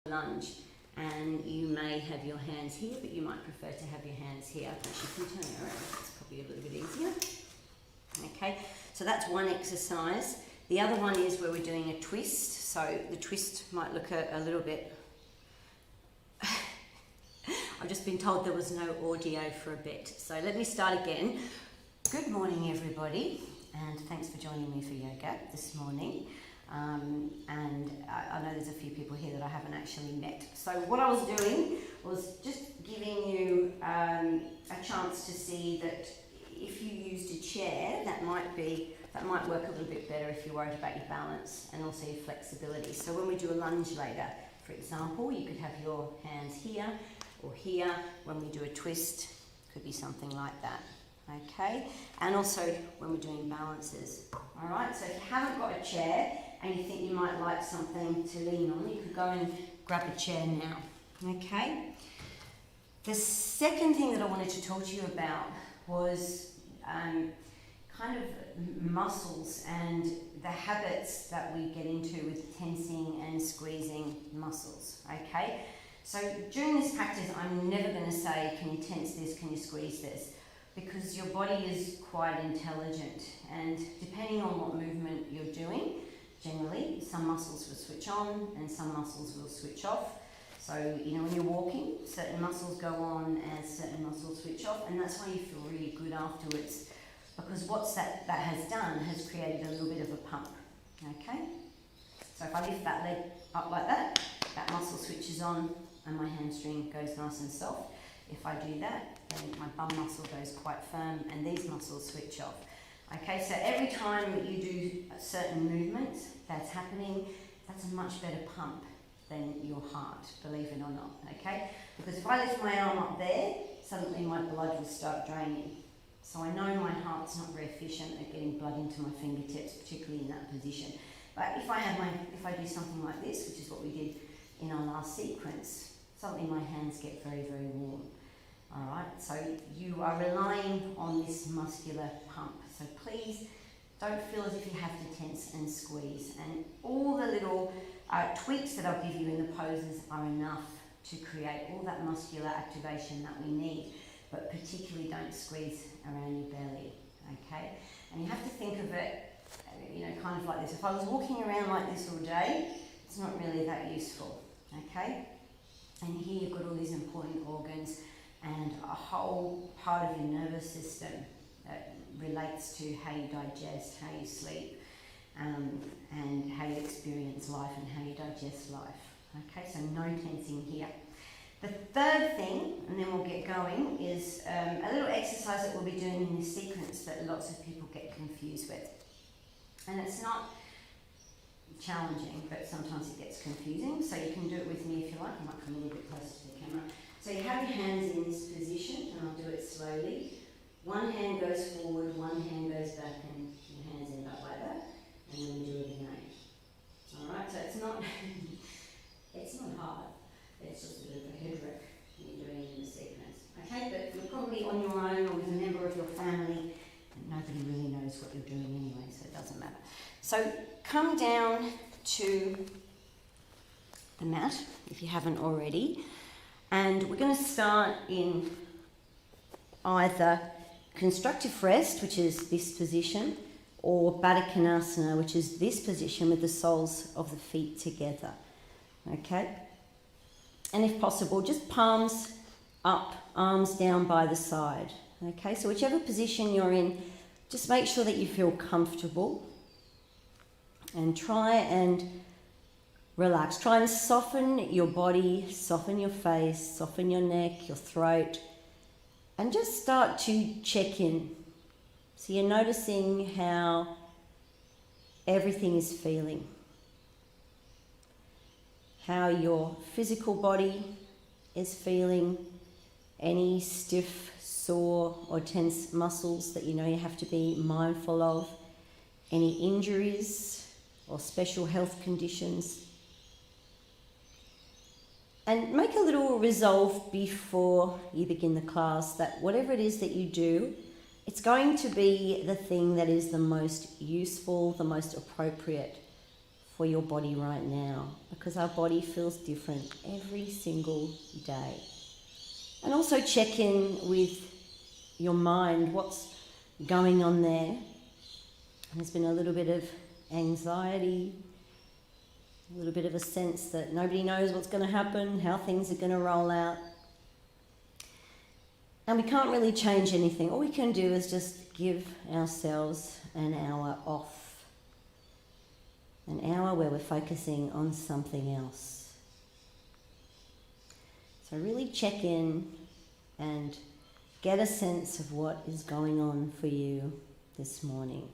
lunge, and you may have your hands here, but you might prefer to have your hands here, which you can turn around. It's probably a little bit easier. Okay, so that's one exercise. The other one is where we're doing a twist. So the twist might look a little bit... I've just been told there was no audio for a bit. So let me start again. Good morning, everybody, and thanks for joining me for yoga this morning. And I know there's a few people here that I haven't actually met. So what I was doing was just giving you a chance to see that if you used a chair, that might work a little bit better if you're worried about your balance and also your flexibility. So when we do a lunge later, for example, you could have your hands here or here. When we do a twist, could be something like that. Okay, and also when we're doing balances. All right, so if you haven't got a chair and you think you might like something to lean on, you could go and grab a chair now. Okay, the second thing that I wanted to talk to you about was kind of muscles and the habits that we get into with tensing and squeezing muscles. Okay, so during this practice, I'm never going to say, can you tense this, can you squeeze this? Because your body is quite intelligent, and depending on what movement you're doing, generally some muscles will switch on and some muscles will switch off. So, when you're walking, certain muscles go on and certain muscles switch off, and that's why you feel really good afterwards, because what that has done has created a little bit of a pump. Okay? So if I lift that leg up like that, that muscle switches on and my hamstring goes nice and soft. If I do that, then my bum muscle goes quite firm and these muscles switch off. Okay, so every time that you do a certain movement that's happening, that's a much better pump than your heart, believe it or not, okay? Because if I lift my arm up there, suddenly my blood will start draining. So I know my heart's not very efficient at getting blood into my fingertips, particularly in that position. But if I do something like this, which is what we did in our last sequence, suddenly my hands get very, very warm. All right, so you are relying on this muscular pump. So please don't feel as if you have to tense and squeeze. And all the little tweaks that I'll give you in the poses are enough to create all that muscular activation that we need. But particularly don't squeeze around your belly, okay? And you have to think of it, kind of like this. If I was walking around like this all day, it's not really that useful, okay? And here you've got all these important organs and a whole part of your nervous system that relates to how you digest, how you sleep, and how you experience life and how you digest life. Okay, so no tensing here. The third thing, and then we'll get going, is a little exercise that we'll be doing in this sequence that lots of people get confused with. And it's not challenging, but sometimes it gets confusing, so you can do it with me if you like. I might come a little bit closer to the camera. So you have your hands in this position, and I'll do it slowly. One hand goes forward, one hand goes back, and your hands end up like that, and then we do it again. Alright, so it's not hard, it's just a bit of a head wreck when you're doing it in the sequence. Okay, but you're probably on your own or with a member of your family, and nobody really knows what you're doing anyway, so it doesn't matter. So come down to the mat, if you haven't already, and we're going to start in either constructive rest, which is this position, or Baddha Konasana, which is this position with the soles of the feet together. Okay? And if possible, just palms up, arms down by the side. Okay? So whichever position you're in, just make sure that you feel comfortable. And try and relax. Try and soften your body, soften your face, soften your neck, your throat, and just start to check in. So you're noticing how everything is feeling, how your physical body is feeling, any stiff, sore or tense muscles that you have to be mindful of, any injuries or special health conditions. And make a little resolve before you begin the class that whatever it is that you do, it's going to be the thing that is the most useful, the most appropriate for your body right now, because our body feels different every single day. And also check in with your mind, what's going on there. There's been a little bit of anxiety, a little bit of a sense that nobody knows what's going to happen, how things are going to roll out. And we can't really change anything. All we can do is just give ourselves an hour off. An hour where we're focusing on something else. So really check in and get a sense of what is going on for you this morning.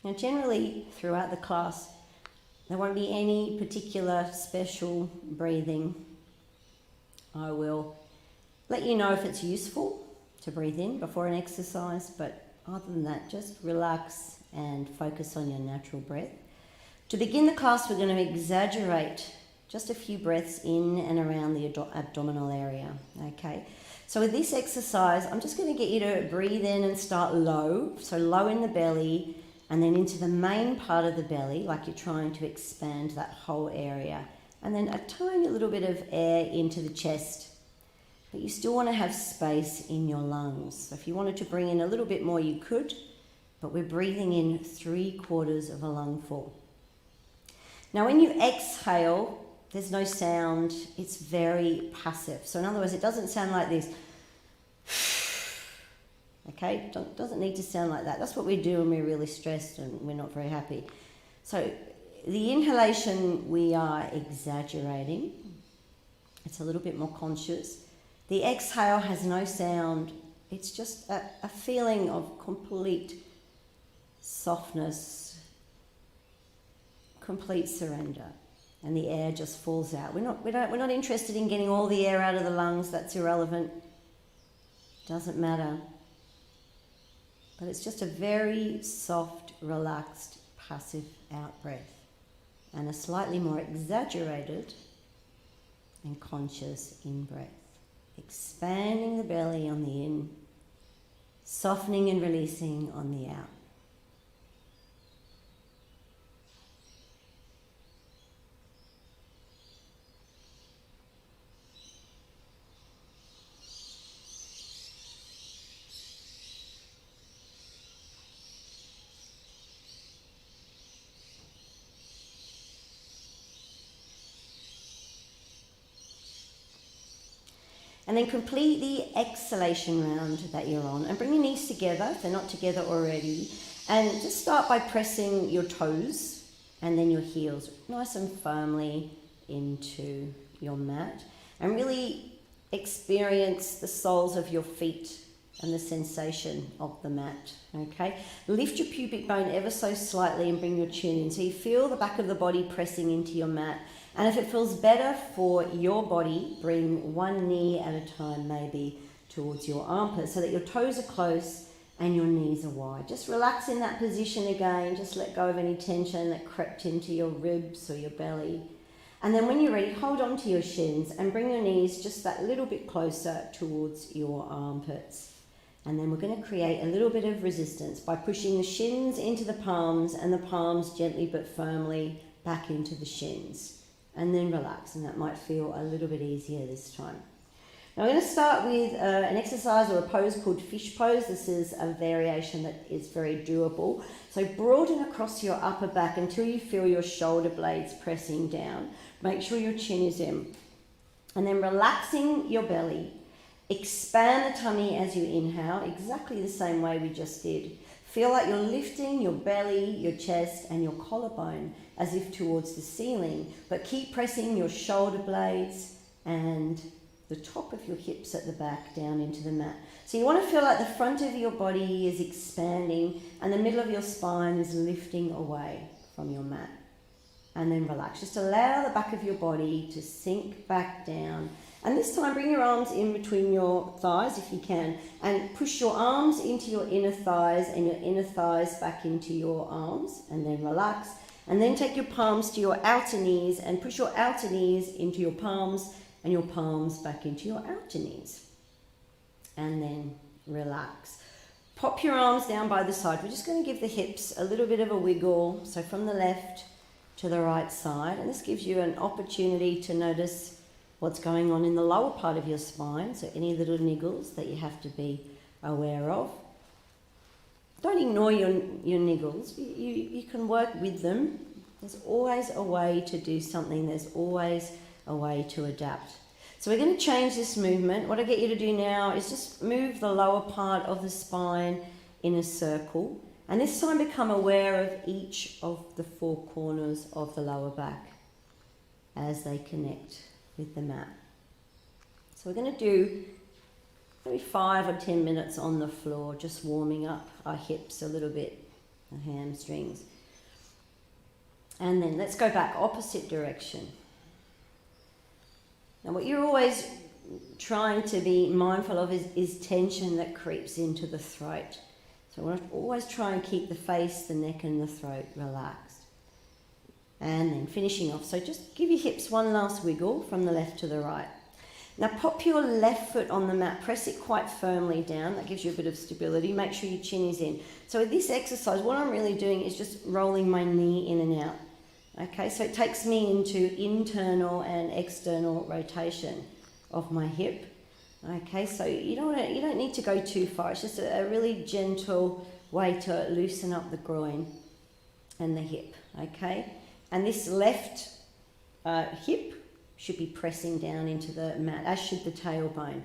Now generally throughout the class there won't be any particular special breathing. I will let you know if it's useful to breathe in before an exercise, but other than that, just relax and focus on your natural breath. To begin the class, we're going to exaggerate just a few breaths in and around the abdominal area, okay? So with this exercise, I'm just going to get you to breathe in and start low, so low in the belly, and then into the main part of the belly, like you're trying to expand that whole area. And then a tiny little bit of air into the chest. But you still want to have space in your lungs. So if you wanted to bring in a little bit more, you could. But we're breathing in 3/4 of a lungful. Now when you exhale, there's no sound. It's very passive. So in other words, it doesn't sound like this. Okay, doesn't need to sound like that. That's what we do when we're really stressed and we're not very happy. So the inhalation, we are exaggerating. It's a little bit more conscious. The exhale has no sound. It's just a feeling of complete softness, complete surrender. And the air just falls out. We're not interested in getting all the air out of the lungs. That's irrelevant. Doesn't matter. But it's just a very soft, relaxed, passive out-breath. And a slightly more exaggerated and conscious in-breath. Expanding the belly on the in, softening and releasing on the out. And then complete the exhalation round that you're on and bring your knees together if they're not together already, and just start by pressing your toes and then your heels nice and firmly into your mat, and really experience the soles of your feet and the sensation of the mat, okay? Lift your pubic bone ever so slightly and bring your chin in so you feel the back of the body pressing into your mat. And if it feels better for your body, bring one knee at a time maybe towards your armpit so that your toes are close and your knees are wide. Just relax in that position again. Just let go of any tension that crept into your ribs or your belly. And then when you're ready, hold on to your shins and bring your knees just that little bit closer towards your armpits. And then we're going to create a little bit of resistance by pushing the shins into the palms and the palms gently but firmly back into the shins. And then relax, and that might feel a little bit easier this time. Now we're going to start with an exercise or a pose called fish pose. This is a variation that is very doable. So broaden across your upper back until you feel your shoulder blades pressing down. Make sure your chin is in. And then relaxing your belly. Expand the tummy as you inhale, exactly the same way we just did. Feel like you're lifting your belly, your chest, and your collarbone as if towards the ceiling, but keep pressing your shoulder blades and the top of your hips at the back down into the mat. So you want to feel like the front of your body is expanding and the middle of your spine is lifting away from your mat. And then relax. Just allow the back of your body to sink back down. And this time bring your arms in between your thighs if you can, and push your arms into your inner thighs and your inner thighs back into your arms, and then relax. And then take your palms to your outer knees and push your outer knees into your palms and your palms back into your outer knees. And then relax. Pop your arms down by the side. We're just going to give the hips a little bit of a wiggle. So from the left to the right side. And this gives you an opportunity to notice what's going on in the lower part of your spine. So any little niggles that you have to be aware of. Don't ignore your niggles. You can work with them. There's always a way to do something. There's always a way to adapt. So we're going to change this movement. What I get you to do now is just move the lower part of the spine in a circle. And this time become aware of each of the four corners of the lower back as they connect with the mat. So we're going to do maybe 5 or 10 minutes on the floor, just warming up our hips a little bit, the hamstrings. And then let's go back opposite direction. Now what you're always trying to be mindful of is tension that creeps into the throat. So we want to always try and keep the face, the neck and the throat relaxed. And then finishing off. So just give your hips one last wiggle from the left to the right. Now pop your left foot on the mat, press it quite firmly down. That gives you a bit of stability. Make sure your chin is in. So with this exercise, what I'm really doing is just rolling my knee in and out. Okay, so it takes me into internal and external rotation of my hip. Okay, so you don't need to go too far. It's just a really gentle way to loosen up the groin and the hip. Okay, and this left hip should be pressing down into the mat, as should the tailbone.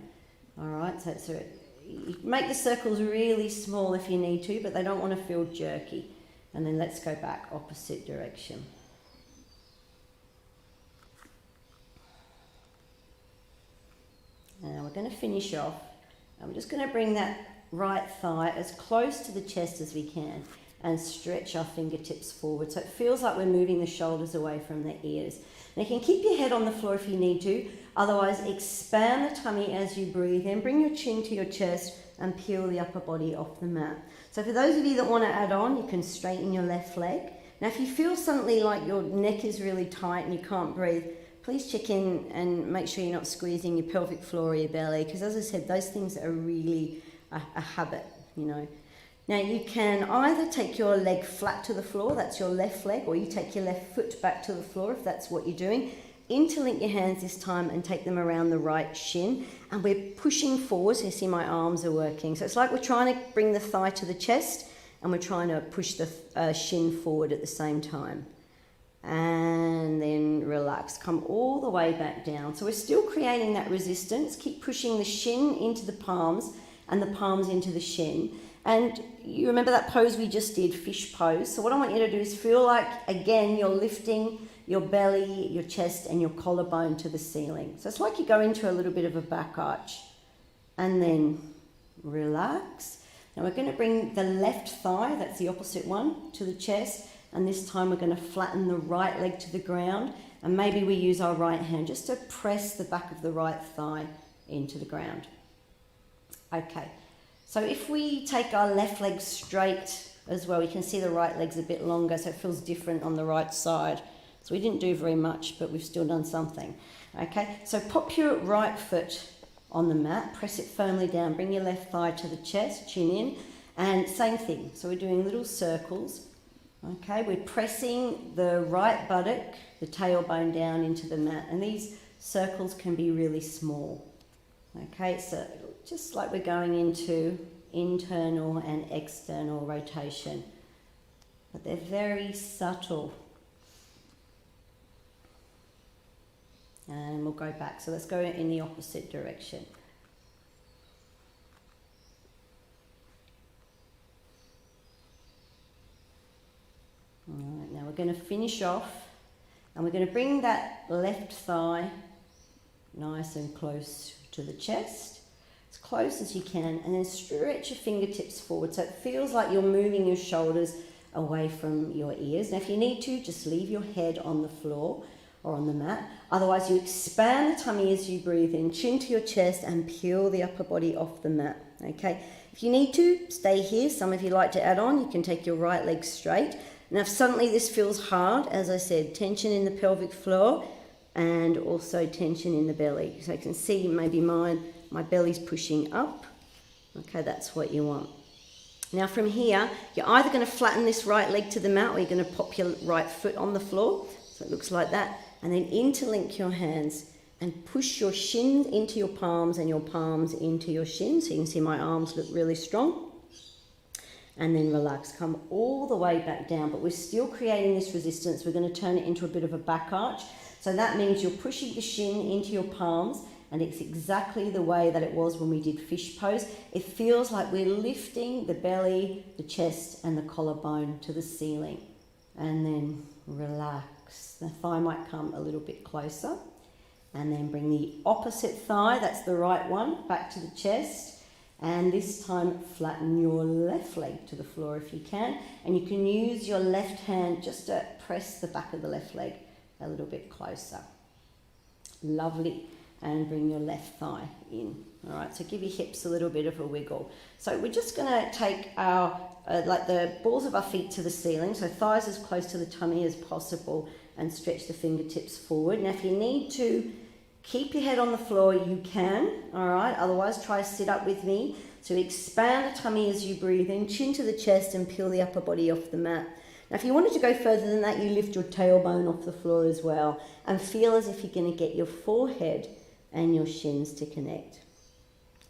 All right, so you make the circles really small if you need to, but they don't want to feel jerky. And then let's go back opposite direction. Now we're going to finish off. I'm just going to bring that right thigh as close to the chest as we can and stretch our fingertips forward. So it feels like we're moving the shoulders away from the ears. Now you can keep your head on the floor if you need to. Otherwise, expand the tummy as you breathe in. Bring your chin to your chest and peel the upper body off the mat. So for those of you that want to add on, you can straighten your left leg. Now if you feel suddenly like your neck is really tight and you can't breathe, please check in and make sure you're not squeezing your pelvic floor or your belly, because as I said, those things are really a habit, you know. Now you can either take your leg flat to the floor, that's your left leg, or you take your left foot back to the floor if that's what you're doing. Interlink your hands this time and take them around the right shin, and we're pushing forward, so you see my arms are working. So it's like we're trying to bring the thigh to the chest and we're trying to push the shin forward at the same time. And then relax, come all the way back down. So we're still creating that resistance. Keep pushing the shin into the palms and the palms into the shin. And you remember that pose we just did, fish pose. So what I want you to do is feel like, again, you're lifting your belly, your chest and your collarbone to the ceiling. So it's like you go into a little bit of a back arch. And then relax. Now we're going to bring the left thigh, that's the opposite one, to the chest. And this time we're going to flatten the right leg to the ground, and maybe we use our right hand just to press the back of the right thigh into the ground. Okay, so if we take our left leg straight as well, you can see the right leg's a bit longer, so it feels different on the right side. So we didn't do very much, but we've still done something. Okay, so pop your right foot on the mat, press it firmly down, bring your left thigh to the chest, chin in, and same thing. So we're doing little circles. Okay, we're pressing the right buttock, the tailbone down into the mat, and these circles can be really small. Okay, so just like we're going into internal and external rotation, but they're very subtle. And we'll go back, so let's go in the opposite direction. Alright, now we're going to finish off and we're going to bring that left thigh nice and close to the chest, as close as you can, and then stretch your fingertips forward so it feels like you're moving your shoulders away from your ears. Now if you need to, just leave your head on the floor or on the mat. Otherwise you expand the tummy as you breathe in, chin to your chest and peel the upper body off the mat. Okay, if you need to, stay here. Some of you like to add on, you can take your right leg straight. Now if suddenly this feels hard, as I said, tension in the pelvic floor and also tension in the belly. So you can see maybe my belly's pushing up Okay, that's what you want. Now from here, you're either going to flatten this right leg to the mat, or you're going to pop your right foot on the floor. So it looks like that. And then interlink your hands and push your shins into your palms and your palms into your shins. So you can see my arms look really strong. And then relax, come all the way back down. But we're still creating this resistance. We're going to turn it into a bit of a back arch. So that means you're pushing the shin into your palms, and it's exactly the way that it was when we did fish pose. It feels like we're lifting the belly, the chest, and the collarbone to the ceiling. And then relax. The thigh might come a little bit closer. And then bring the opposite thigh, that's the right one, back to the chest. And this time flatten your left leg to the floor if you can. And you can use your left hand just to press the back of the left leg a little bit closer. Lovely. And bring your left thigh in. All right, so give your hips a little bit of a wiggle. So we're just going to take our, like the balls of our feet to the ceiling, so thighs as close to the tummy as possible, and stretch the fingertips forward. Now if you need to keep your head on the floor, you can, all right? Otherwise, try to sit up with me. So expand the tummy as you breathe in, chin to the chest, and peel the upper body off the mat. Now, if you wanted to go further than that, you lift your tailbone off the floor as well, and feel as if you're going to get your forehead and your shins to connect.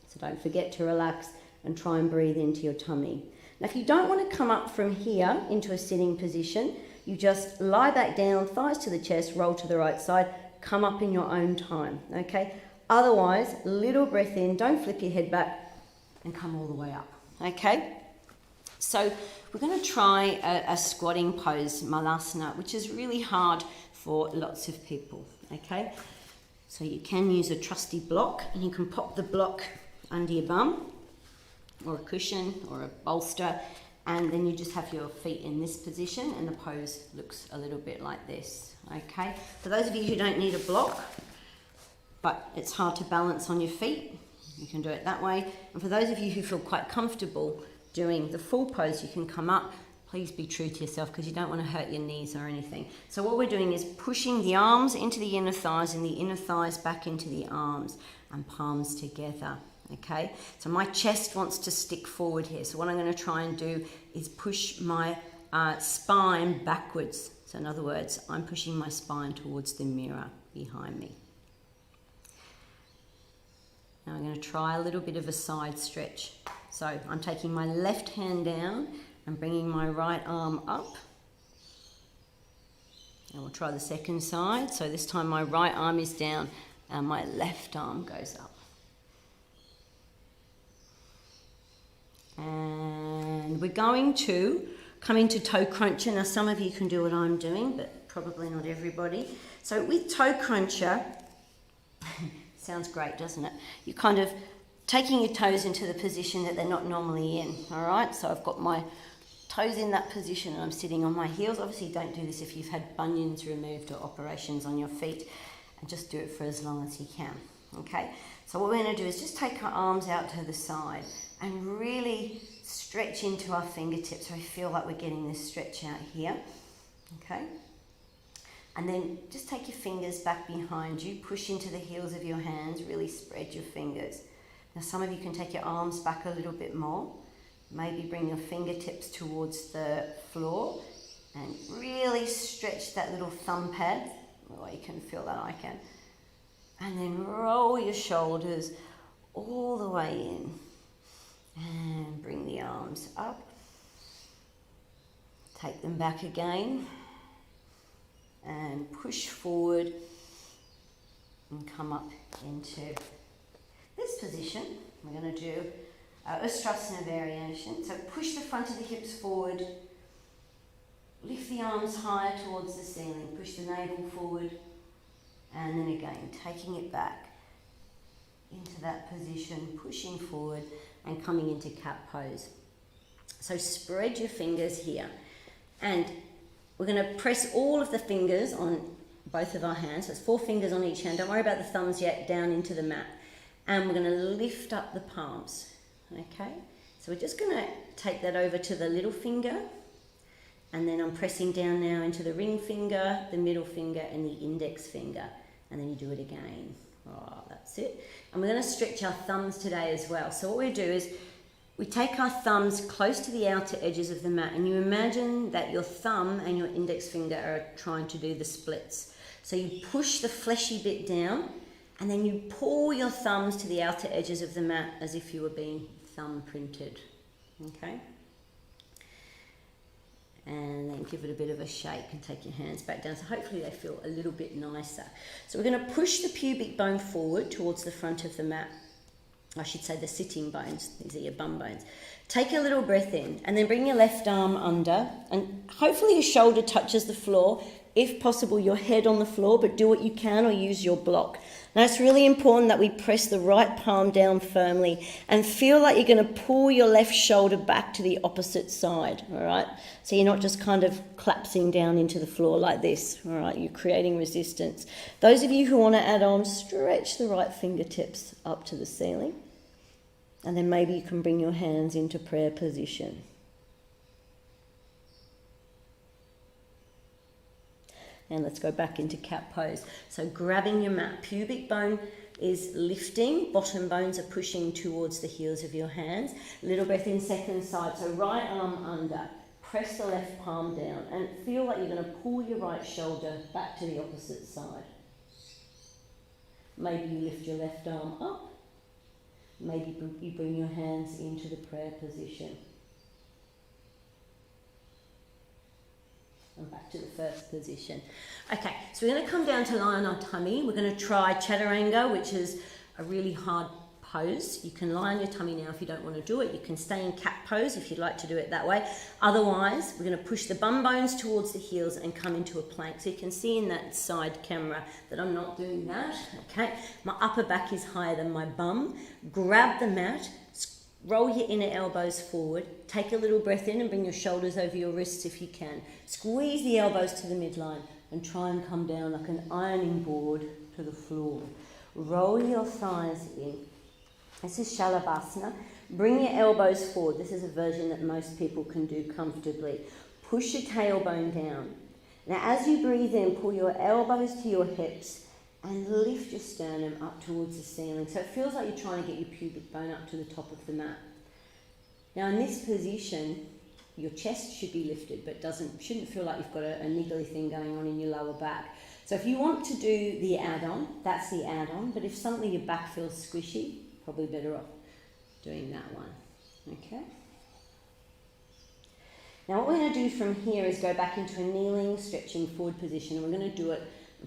So don't forget to relax and try and breathe into your tummy. Now, if you don't want to come up from here into a sitting position, you just lie back down, thighs to the chest, roll to the right side, come up in your own time, okay? Otherwise, little breath in, don't flip your head back, and come all the way up, okay? So we're going to try a squatting pose, malasana, which is really hard for lots of people, okay? So you can use a trusty block, and you can pop the block under your bum, or a cushion, or a bolster, and then you just have your feet in this position, and the pose looks a little bit like this, okay? For those of you who don't need a block, but it's hard to balance on your feet, you can do it that way. And for those of you who feel quite comfortable doing the full pose, you can come up. Please be true to yourself, because you don't want to hurt your knees or anything. So what we're doing is pushing the arms into the inner thighs and the inner thighs back into the arms, and palms together. Okay, so my chest wants to stick forward here. So what I'm going to try and do is push my spine backwards. So in other words, I'm pushing my spine towards the mirror behind me. Now I'm going to try a little bit of a side stretch. So I'm taking my left hand down and bringing my right arm up. And we'll try the second side. So this time my right arm is down and my left arm goes up. And we're going to come into toe cruncher. Now some of you can do what I'm doing, but probably not everybody. So with toe cruncher, sounds great, doesn't it? You're kind of taking your toes into the position that they're not normally in, all right? So I've got my toes in that position and I'm sitting on my heels. Obviously don't do this if you've had bunions removed or operations on your feet, and just do it for as long as you can, okay? So what we're going to do is just take our arms out to the side and really stretch into our fingertips, so I feel like we're getting this stretch out here, okay? And then just take your fingers back behind you, push into the heels of your hands, really spread your fingers. Now some of you can take your arms back a little bit more, maybe bring your fingertips towards the floor and really stretch that little thumb pad. Well, you can feel that, I can. And then roll your shoulders all the way in. And bring the arms up. Take them back again. And push forward. And come up into this position. We're going to do Ustrasana variation. So push the front of the hips forward. Lift the arms higher towards the ceiling. Push the navel forward. And then again, taking it back into that position, pushing forward and coming into cat pose. So spread your fingers here. And we're going to press all of the fingers on both of our hands. So it's 4 fingers on each hand. Don't worry about the thumbs yet, down into the mat. And we're going to lift up the palms. Okay? So we're just going to take that over to the little finger. And then I'm pressing down now into the ring finger, the middle finger, and the index finger. And then you do it again. Oh, that's it. And we're going to stretch our thumbs today as well. So what we do is we take our thumbs close to the outer edges of the mat, and you imagine that your thumb and your index finger are trying to do the splits. So you push the fleshy bit down, and then you pull your thumbs to the outer edges of the mat as if you were being thumb printed. Okay? And then give it a bit of a shake and take your hands back down. So hopefully they feel a little bit nicer. So we're going to push the pubic bone forward towards the front of the mat. I should say the sitting bones. These are your bum bones. Take a little breath in and then bring your left arm under, and hopefully your shoulder touches the floor. If possible, your head on the floor, but do what you can or use your block. Now it's really important that we press the right palm down firmly and feel like you're going to pull your left shoulder back to the opposite side, all right? So you're not just kind of collapsing down into the floor like this, all right? You're creating resistance. Those of you who want to add on, stretch the right fingertips up to the ceiling, and then maybe you can bring your hands into prayer position. And let's go back into cat pose. So grabbing your mat, pubic bone is lifting, bottom bones are pushing towards the heels of your hands. Little breath in, second side. So right arm under, press the left palm down, and feel like you're going to pull your right shoulder back to the opposite side. Maybe you lift your left arm up. Maybe you bring your hands into the prayer position. And back to the first position. Okay, so we're going to come down to lie on our tummy. We're going to try chaturanga, which is a really hard pose. You can lie on your tummy now if you don't want to do it. You can stay in cat pose if you'd like to do it that way. Otherwise, we're going to push the bum bones towards the heels and come into a plank. So you can see in that side camera that I'm not doing that. Okay, my upper back is higher than my bum. Grab the mat. Roll your inner elbows forward, take a little breath in and bring your shoulders over your wrists if you can. Squeeze the elbows to the midline and try and come down like an ironing board to the floor. Roll your thighs in. This is Shalabhasana. Bring your elbows forward. This is a version that most people can do comfortably. Push your tailbone down. Now as you breathe in, pull your elbows to your hips and lift your sternum up towards the ceiling. So it feels like you're trying to get your pubic bone up to the top of the mat. Now in this position, your chest should be lifted, but shouldn't feel like you've got a niggly thing going on in your lower back. So if you want to do the add-on, that's the add-on. But if suddenly your back feels squishy, probably better off doing that one. Okay? Now what we're going to do from here is go back into a kneeling, stretching forward position, and we're going to do it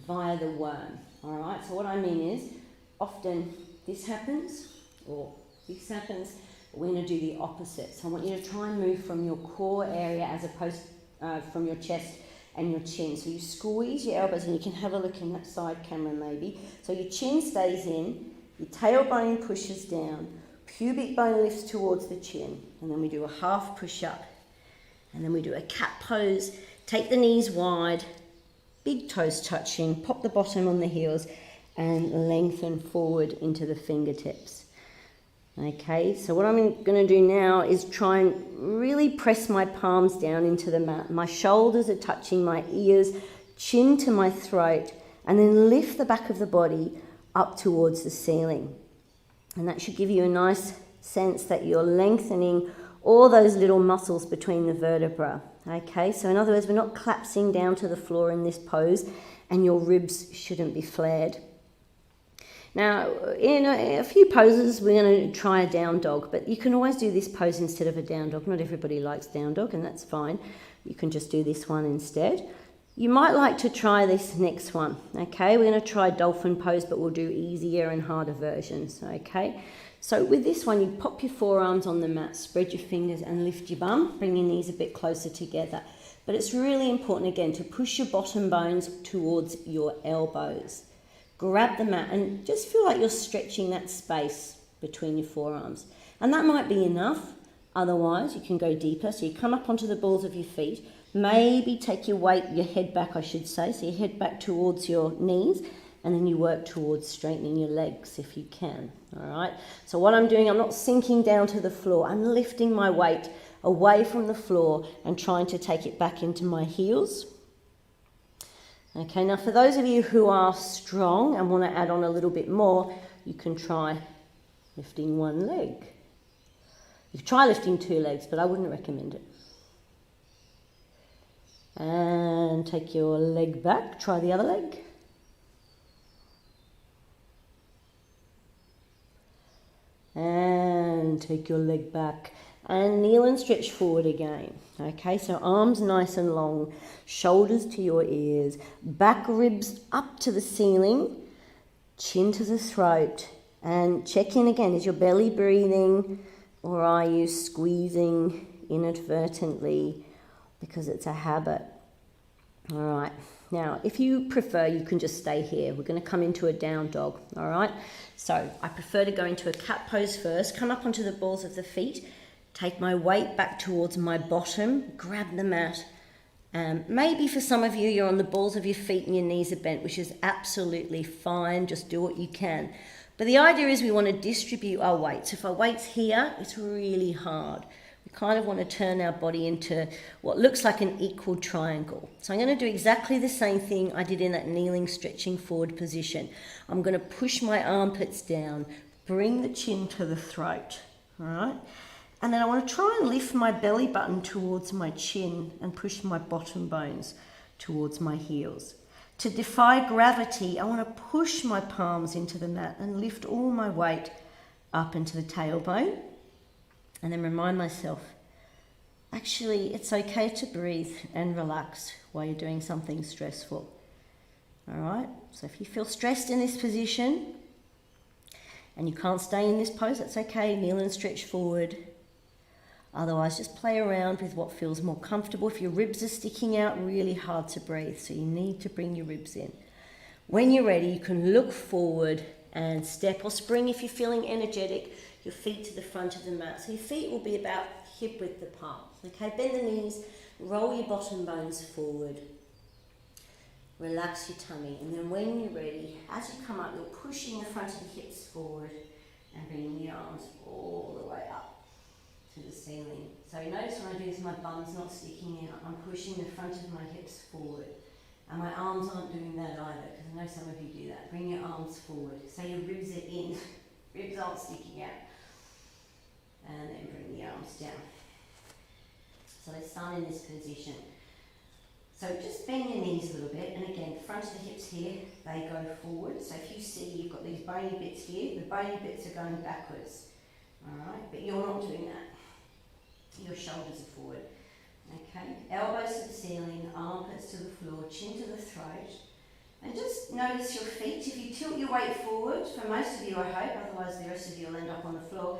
via the worm. All right, so what I mean is, often this happens, or this happens, but we're going to do the opposite. So I want you to try and move from your core area as opposed from your chest and your chin. So you squeeze your elbows, and you can have a look in that side camera maybe. So your chin stays in, your tailbone pushes down, pubic bone lifts towards the chin, and then we do a half push-up, and then we do a cat pose, take the knees wide, big toes touching, pop the bottom on the heels and lengthen forward into the fingertips. Okay, so what I'm going to do now is try and really press my palms down into the mat. My shoulders are touching my ears, chin to my throat, and then lift the back of the body up towards the ceiling. And that should give you a nice sense that you're lengthening all those little muscles between the vertebrae. Okay, so in other words, we're not collapsing down to the floor in this pose, and your ribs shouldn't be flared. Now, in a few poses, we're going to try a down dog, but you can always do this pose instead of a down dog. Not everybody likes down dog, and that's fine. You can just do this one instead. You might like to try this next one. Okay, we're going to try dolphin pose, but we'll do easier and harder versions. Okay. So with this one, you pop your forearms on the mat, spread your fingers and lift your bum, bring your knees a bit closer together. But it's really important, again, to push your bottom bones towards your elbows. Grab the mat and just feel like you're stretching that space between your forearms. And that might be enough. Otherwise, you can go deeper. So you come up onto the balls of your feet, maybe take your weight, your head back, I should say. So your head back towards your knees, and then you work towards straightening your legs if you can, all right? So what I'm doing, I'm not sinking down to the floor. I'm lifting my weight away from the floor and trying to take it back into my heels. Okay, now for those of you who are strong and want to add on a little bit more, you can try lifting one leg. You can try lifting two legs, but I wouldn't recommend it. And take your leg back, try the other leg. And take your leg back and kneel and stretch forward again. Okay, so arms nice and long, shoulders to your ears, back ribs up to the ceiling, chin to the throat, and check in again. Is your belly breathing, or are you squeezing inadvertently because it's a habit? All right, now if you prefer, you can just stay here. We're going to come into a down dog. All right, so I prefer to go into a cat pose first. Come up onto the balls of the feet, take my weight back towards my bottom, grab the mat. Maybe for some of you, you're on the balls of your feet and your knees are bent, which is absolutely fine. Just do what you can. But the idea is we want to distribute our weight. So if our weight's here, it's really hard. We kind of want to turn our body into what looks like an equal triangle. So I'm going to do exactly the same thing I did in that kneeling, stretching forward position. I'm going to push my armpits down, bring the chin to the throat, all right? And then I want to try and lift my belly button towards my chin and push my bottom bones towards my heels. To defy gravity, I want to push my palms into the mat and lift all my weight up into the tailbone. And then remind myself, actually, it's okay to breathe and relax while you're doing something stressful. All right? So if you feel stressed in this position and you can't stay in this pose, that's okay. Kneel and stretch forward. Otherwise, just play around with what feels more comfortable. If your ribs are sticking out, really hard to breathe, so you need to bring your ribs in. When you're ready, you can look forward and step or spring if you're feeling energetic, your feet to the front of the mat. So your feet will be about hip width apart. Okay, bend the knees, roll your bottom bones forward. Relax your tummy, and then when you're ready, as you come up, you're pushing the front of the hips forward and bringing the arms all the way up to the ceiling. So you notice when I do this, my bum's not sticking out. I'm pushing the front of my hips forward. And my arms aren't doing that either, because I know some of you do that. Bring your arms forward. So your ribs are in. Ribs aren't sticking out. And then bring the arms down. So let's start in this position. So just bend your knees a little bit. And again, front of the hips here, they go forward. So if you see you've got these bony bits here, the bony bits are going backwards. Alright, but you're not doing that. Your shoulders are forward. Okay, elbows to the ceiling, armpits to the floor, chin to the throat. And just notice your feet. If you tilt your weight forward, for most of you I hope, otherwise the rest of you will end up on the floor,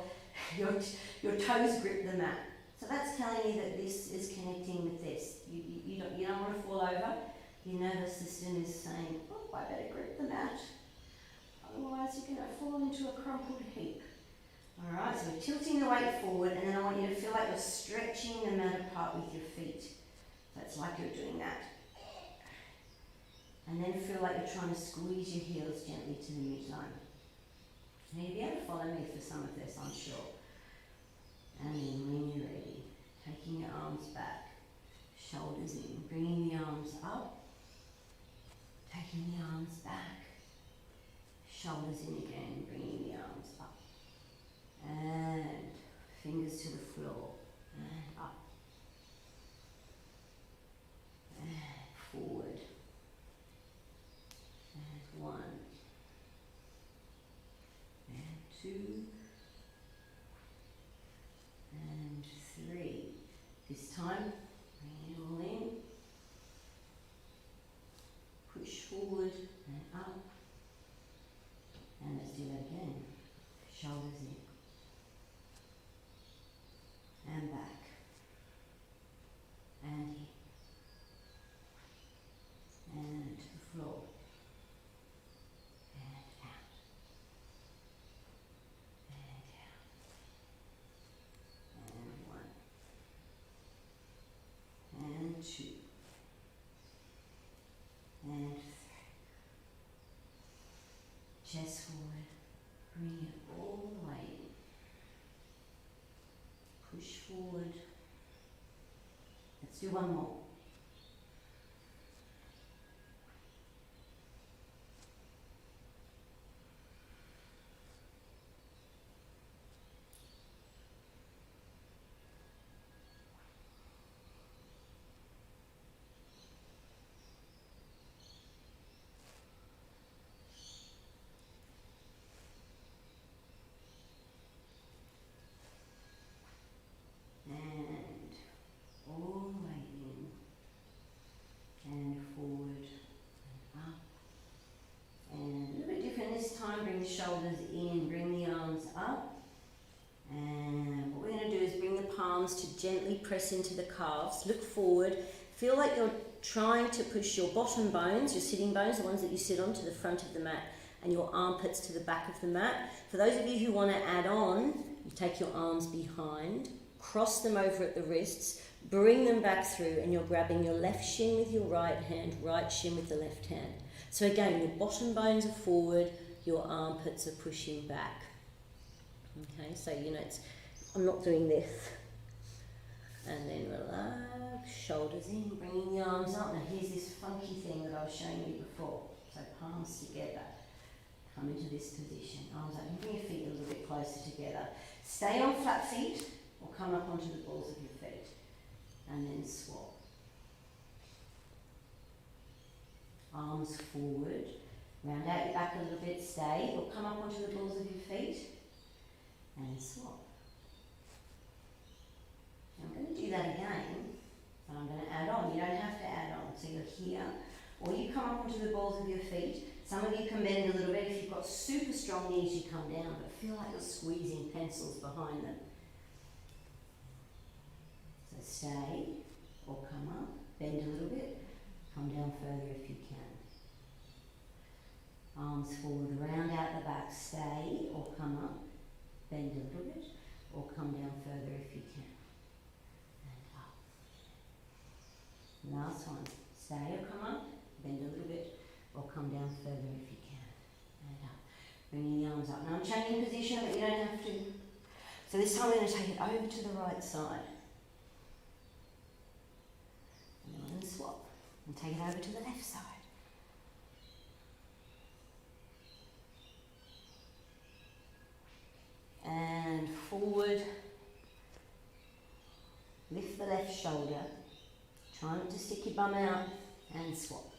your toes grip the mat. So that's telling you that this is connecting with this. You don't want to fall over. Your nervous system is saying, oh, I better grip the mat. Otherwise you're going to fall into a crumpled heap. Alright, so we're tilting the weight forward, and then I want you to feel like you're stretching the mat apart with your feet. So it's like you're doing that. And then feel like you're trying to squeeze your heels gently to the midline. Now you'll be able to follow me for some of this, I'm sure. And then when you're ready, taking your arms back, shoulders in, bringing the arms up, taking the arms back, shoulders in again, bringing the arms up. And fingers to the floor, and up, and forward, and 1, and 2, and 3. This time, bring it all in, push forward and up, and let's do that again, shoulders in. And back, and in, and to the floor, and out, and down, and 1, and 2, and 3. Chest forward, bring it all the way in. Push forward. Let's do one more. palms to gently press into the calves. Look forward. Feel like you're trying to push your bottom bones, your sitting bones, the ones that you sit on, to the front of the mat, and your armpits to the back of the mat. For those of you who want to add on, you take your arms behind, cross them over at the wrists, bring them back through, and you're grabbing your left shin with your right hand, right shin with the left hand. So again, your bottom bones are forward, your armpits are pushing back. Okay, so you know, I'm not doing this. And then relax, shoulders in, bringing the arms up. Now here's this funky thing that I was showing you before. So palms together, come into this position. Arms up, and bring your feet a little bit closer together. Stay on flat feet or come up onto the balls of your feet. And then swap. Arms forward, round out your back a little bit, stay, or come up onto the balls of your feet, and swap. Now I'm going to do that again, but I'm going to add on. You don't have to add on, so you're here, or you come up onto the balls of your feet. Some of you can bend a little bit. If you've got super strong knees, you come down, but feel like you're squeezing pencils behind them. So stay, or come up, bend a little bit, come down further if you can. Arms forward, round out the back, stay, or come up, bend a little bit, or come down further if you can. And up. Last one, stay or come up, bend a little bit, or come down further if you can. And up. Bringing the arms up. Now I'm changing position, but you don't have to. So this time we're going to take it over to the right side. And then swap. And take it over to the left side. And forward. Lift the left shoulder. Try not to stick your bum out. And swap.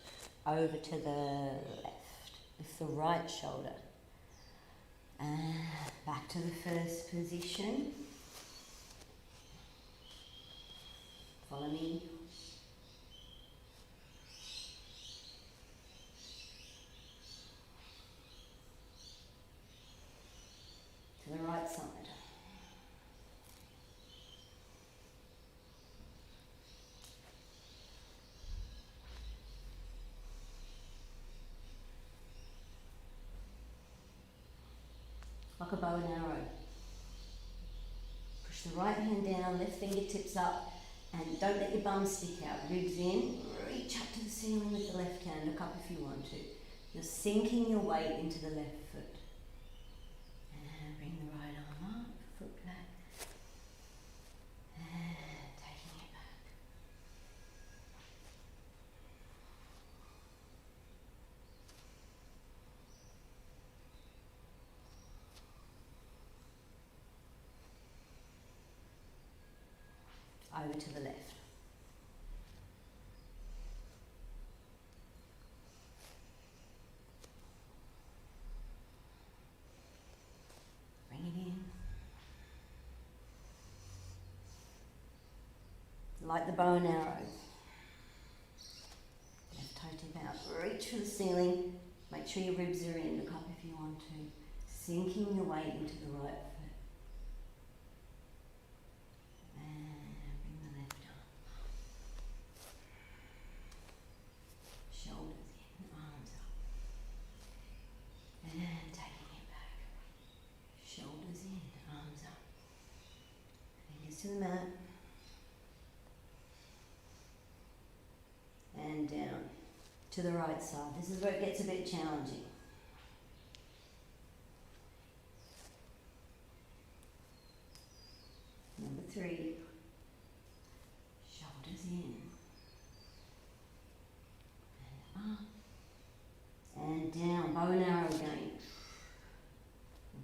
Over to the left. Lift the right shoulder. And back to the first position. Follow me. To the right side. Like a bow and arrow. Push the right hand down, left fingertips up, and don't let your bum stick out. Ribs in, reach up to the ceiling with the left hand, look up if you want to. You're sinking your weight into the left foot. And bring the right arm up, foot back, and taking it back. Over to the left. Bring it in. Like the bow and arrow. Left toe tip out. Reach for the ceiling. Make sure your ribs are in. Look up if you want to. Sinking your weight into the right foot. To the mat and down to the right side. This is where it gets a bit challenging. Number 3, shoulders in and up and down, bow and arrow again.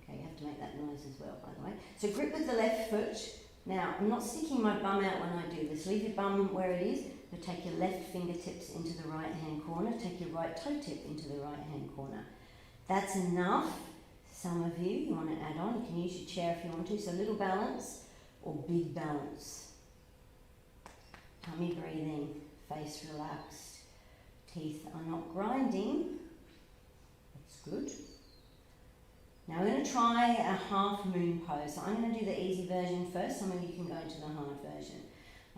Okay, you have to make that noise as well, by the way. So grip with the left foot. Now, I'm not sticking my bum out when I do this. Leave your bum where it is. But take your left fingertips into the right hand corner. Take your right toe tip into the right hand corner. That's enough. Some of you want to add on. You can use your chair if you want to. So little balance or big balance. Tummy breathing, face relaxed. Teeth are not grinding. That's good. Now we're going to try a half moon pose. So I'm going to do the easy version first. Some of you can go into the hard version.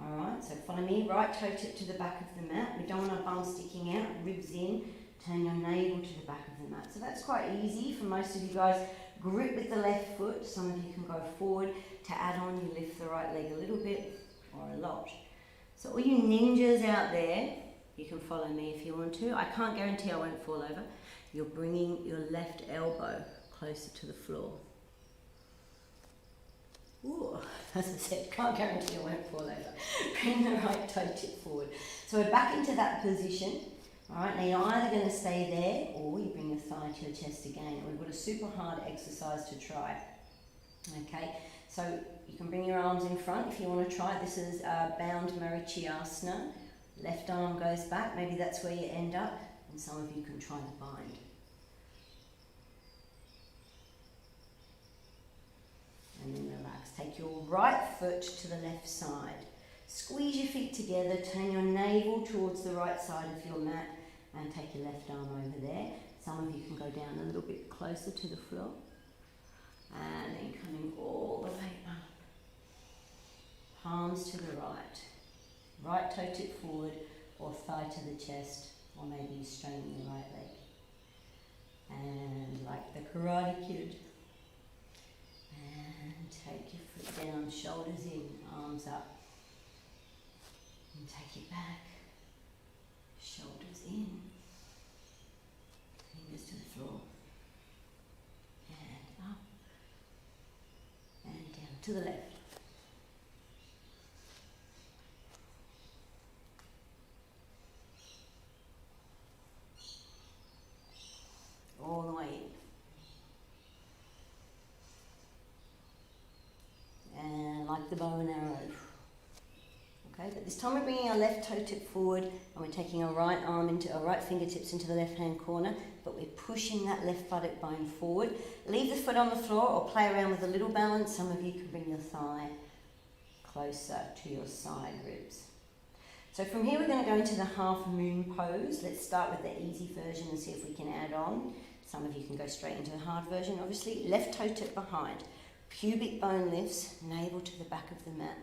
Alright, so follow me, right toe tip to the back of the mat. We don't want our bum sticking out, ribs in, turn your navel to the back of the mat. So that's quite easy for most of you guys. Grip with the left foot. Some of you can go forward. To add on, you lift the right leg a little bit or a lot. So all you ninjas out there, you can follow me if you want to. I can't guarantee I won't fall over. You're bringing your left elbow closer to the floor. Ooh, as I said, can't guarantee I won't fall over. Bring the right toe tip forward. So we're back into that position. Alright, now you're either going to stay there or you bring your thigh to your chest again. And we've got a super hard exercise to try. Okay, so you can bring your arms in front if you want to try. This is bound Marichyasana. Left arm goes back, maybe that's where you end up. And some of you can try the bind. And then relax. Take your right foot to the left side. Squeeze your feet together, turn your navel towards the right side of your mat and take your left arm over there. Some of you can go down a little bit closer to the floor. And then coming all the way up. Palms to the right. Right toe tip forward or thigh to the chest, or maybe you straighten your right leg. And like the Karate Kid. And take your foot down, shoulders in, arms up. And take it back. Shoulders in. Fingers to the floor. And up. And down to the left. All the way in. And like the bow and arrow. Okay, but this time we're bringing our left toe tip forward and we're taking our right arm into our right fingertips into the left hand corner, but we're pushing that left buttock bone forward. Leave the foot on the floor or play around with a little balance. Some of you can bring your thigh closer to your side ribs. So from here we're going to go into the half moon pose. Let's start with the easy version and see if we can add on. Some of you can go straight into the hard version, obviously. Left toe tip behind. Pubic bone lifts, navel to the back of the mat.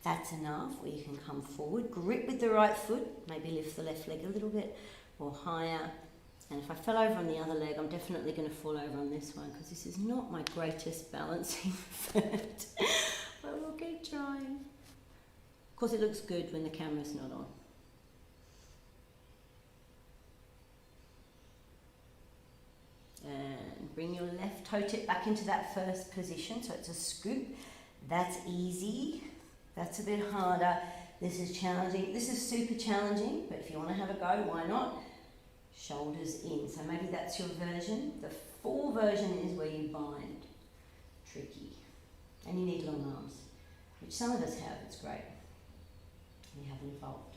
That's enough, or you can come forward. Grip with the right foot, maybe lift the left leg a little bit, or higher. And if I fell over on the other leg, I'm definitely going to fall over on this one, because this is not my greatest balancing foot. But we'll keep trying. Of course, it looks good when the camera's not on. And bring your left toe tip back into that first position, so it's a scoop. That's easy. That's a bit harder. This is challenging. This is super challenging, but if you want to have a go, why not? Shoulders in. So maybe that's your version. The full version is where you bind. Tricky. And you need long arms, which some of us have. It's great. We haven't evolved.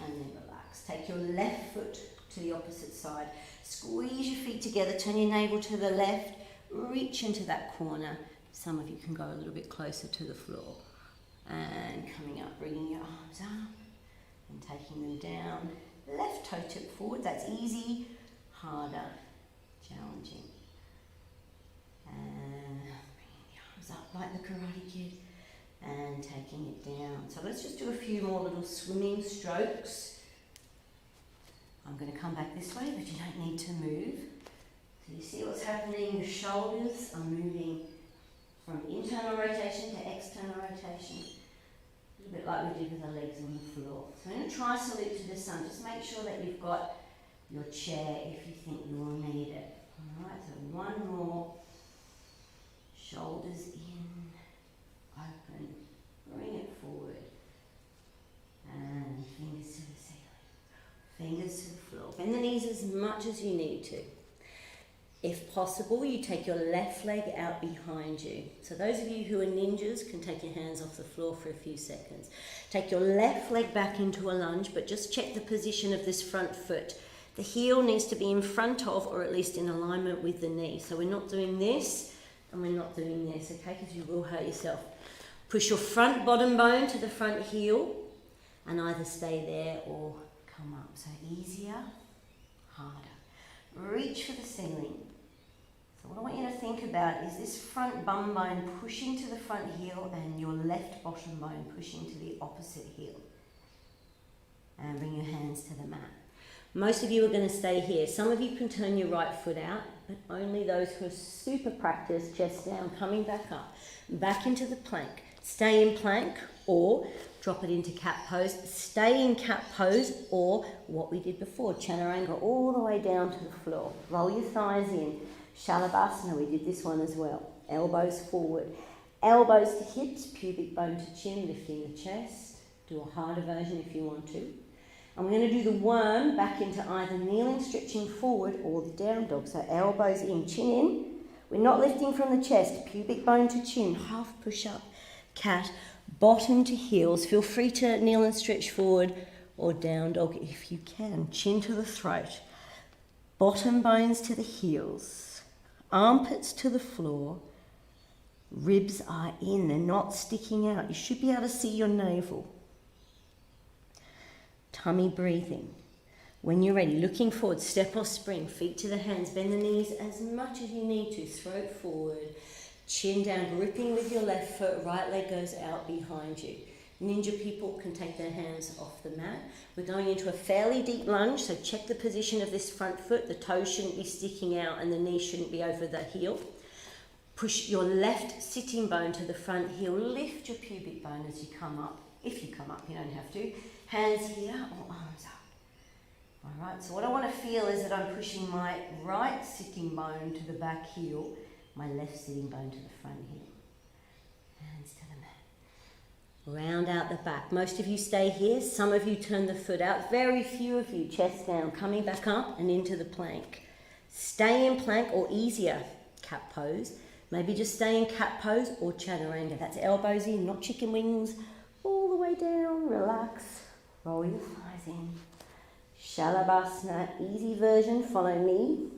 And then relax. Take your left foot to the opposite side. Squeeze your feet together. Turn your navel to the left. Reach into that corner. Some of you can go a little bit closer to the floor. And coming up, bringing your arms up and taking them down. Left toe tip forward. That's easy. Harder. Challenging. And bringing the arms up like the Karate Kid. And taking it down. So let's just do a few more little swimming strokes. I'm going to come back this way, but you don't need to move. So you see what's happening? Your shoulders are moving from internal rotation to external rotation. A little bit like we did with our legs on the floor. So I'm going to try salute to the sun. Just make sure that you've got your chair if you think you will need it. Alright, so one more. Shoulders in, open, bring it forward. And fingers to the ceiling. Fingers to the floor. Bend the knees as much as you need to. If possible, you take your left leg out behind you. So those of you who are ninjas can take your hands off the floor for a few seconds. Take your left leg back into a lunge, but just check the position of this front foot. The heel needs to be in front of, or at least in alignment with the knee. So we're not doing this, and we're not doing this, okay? Because you will hurt yourself. Push your front bottom bone to the front heel, and either stay there or come up. So easier, harder. Reach for the ceiling. So what I want you to think about is this front bum bone pushing to the front heel and your left bottom bone pushing to the opposite heel. And bring your hands to the mat. Most of you are going to stay here. Some of you can turn your right foot out, but only those who are super practiced, chest down, coming back up, back into the plank. Stay in plank or drop it into cat pose. Stay in cat pose or what we did before, chaturanga, all the way down to the floor. Roll your thighs in. Shalabhasana, we did this one as well. Elbows forward. Elbows to hips, pubic bone to chin, lifting the chest. Do a harder version if you want to. And we're going to do the worm back into either kneeling, stretching forward, or the down dog. So elbows in, chin in. We're not lifting from the chest. Pubic bone to chin, half push up, cat, bottom to heels. Feel free to kneel and stretch forward, or down dog if you can. Chin to the throat. Bottom bones to the heels. Armpits to the floor. Ribs are in, they're not sticking out. You should be able to see your navel. Tummy breathing. When you're ready, looking forward, step or spring, feet to the hands, bend the knees as much as you need to, throat forward, chin down, gripping with your left foot, right leg goes out behind you. Ninja people can take their hands off the mat. We're going into a fairly deep lunge, so check the position of this front foot. The toe shouldn't be sticking out and the knee shouldn't be over the heel. Push your left sitting bone to the front heel. Lift your pubic bone as you come up. If you come up, you don't have to. Hands here or arms up. All right, so what I want to feel is that I'm pushing my right sitting bone to the back heel, my left sitting bone to the front heel. Hands to the mat. Round out the back. Most of you stay here. Some of you turn the foot out. Very few of you chest down, coming back up and into the plank. Stay in plank or easier, cat pose. Maybe just stay in cat pose or chaturanga. That's elbows in, not chicken wings. All the way down, relax. Roll your thighs in. Shalabhasana, easy version, follow me.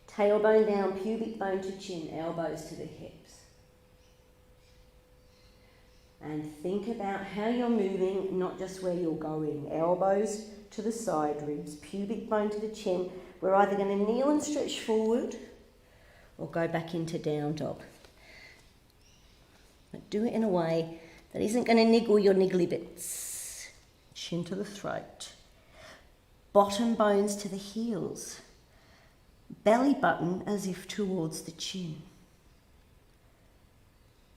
Tailbone down, pubic bone to chin, elbows to the hips. And think about how you're moving, not just where you're going. Elbows to the side ribs, pubic bone to the chin. We're either going to kneel and stretch forward or go back into down dog. But do it in a way that isn't going to niggle your niggly bits. Chin to the throat. Bottom bones to the heels. Belly button as if towards the chin.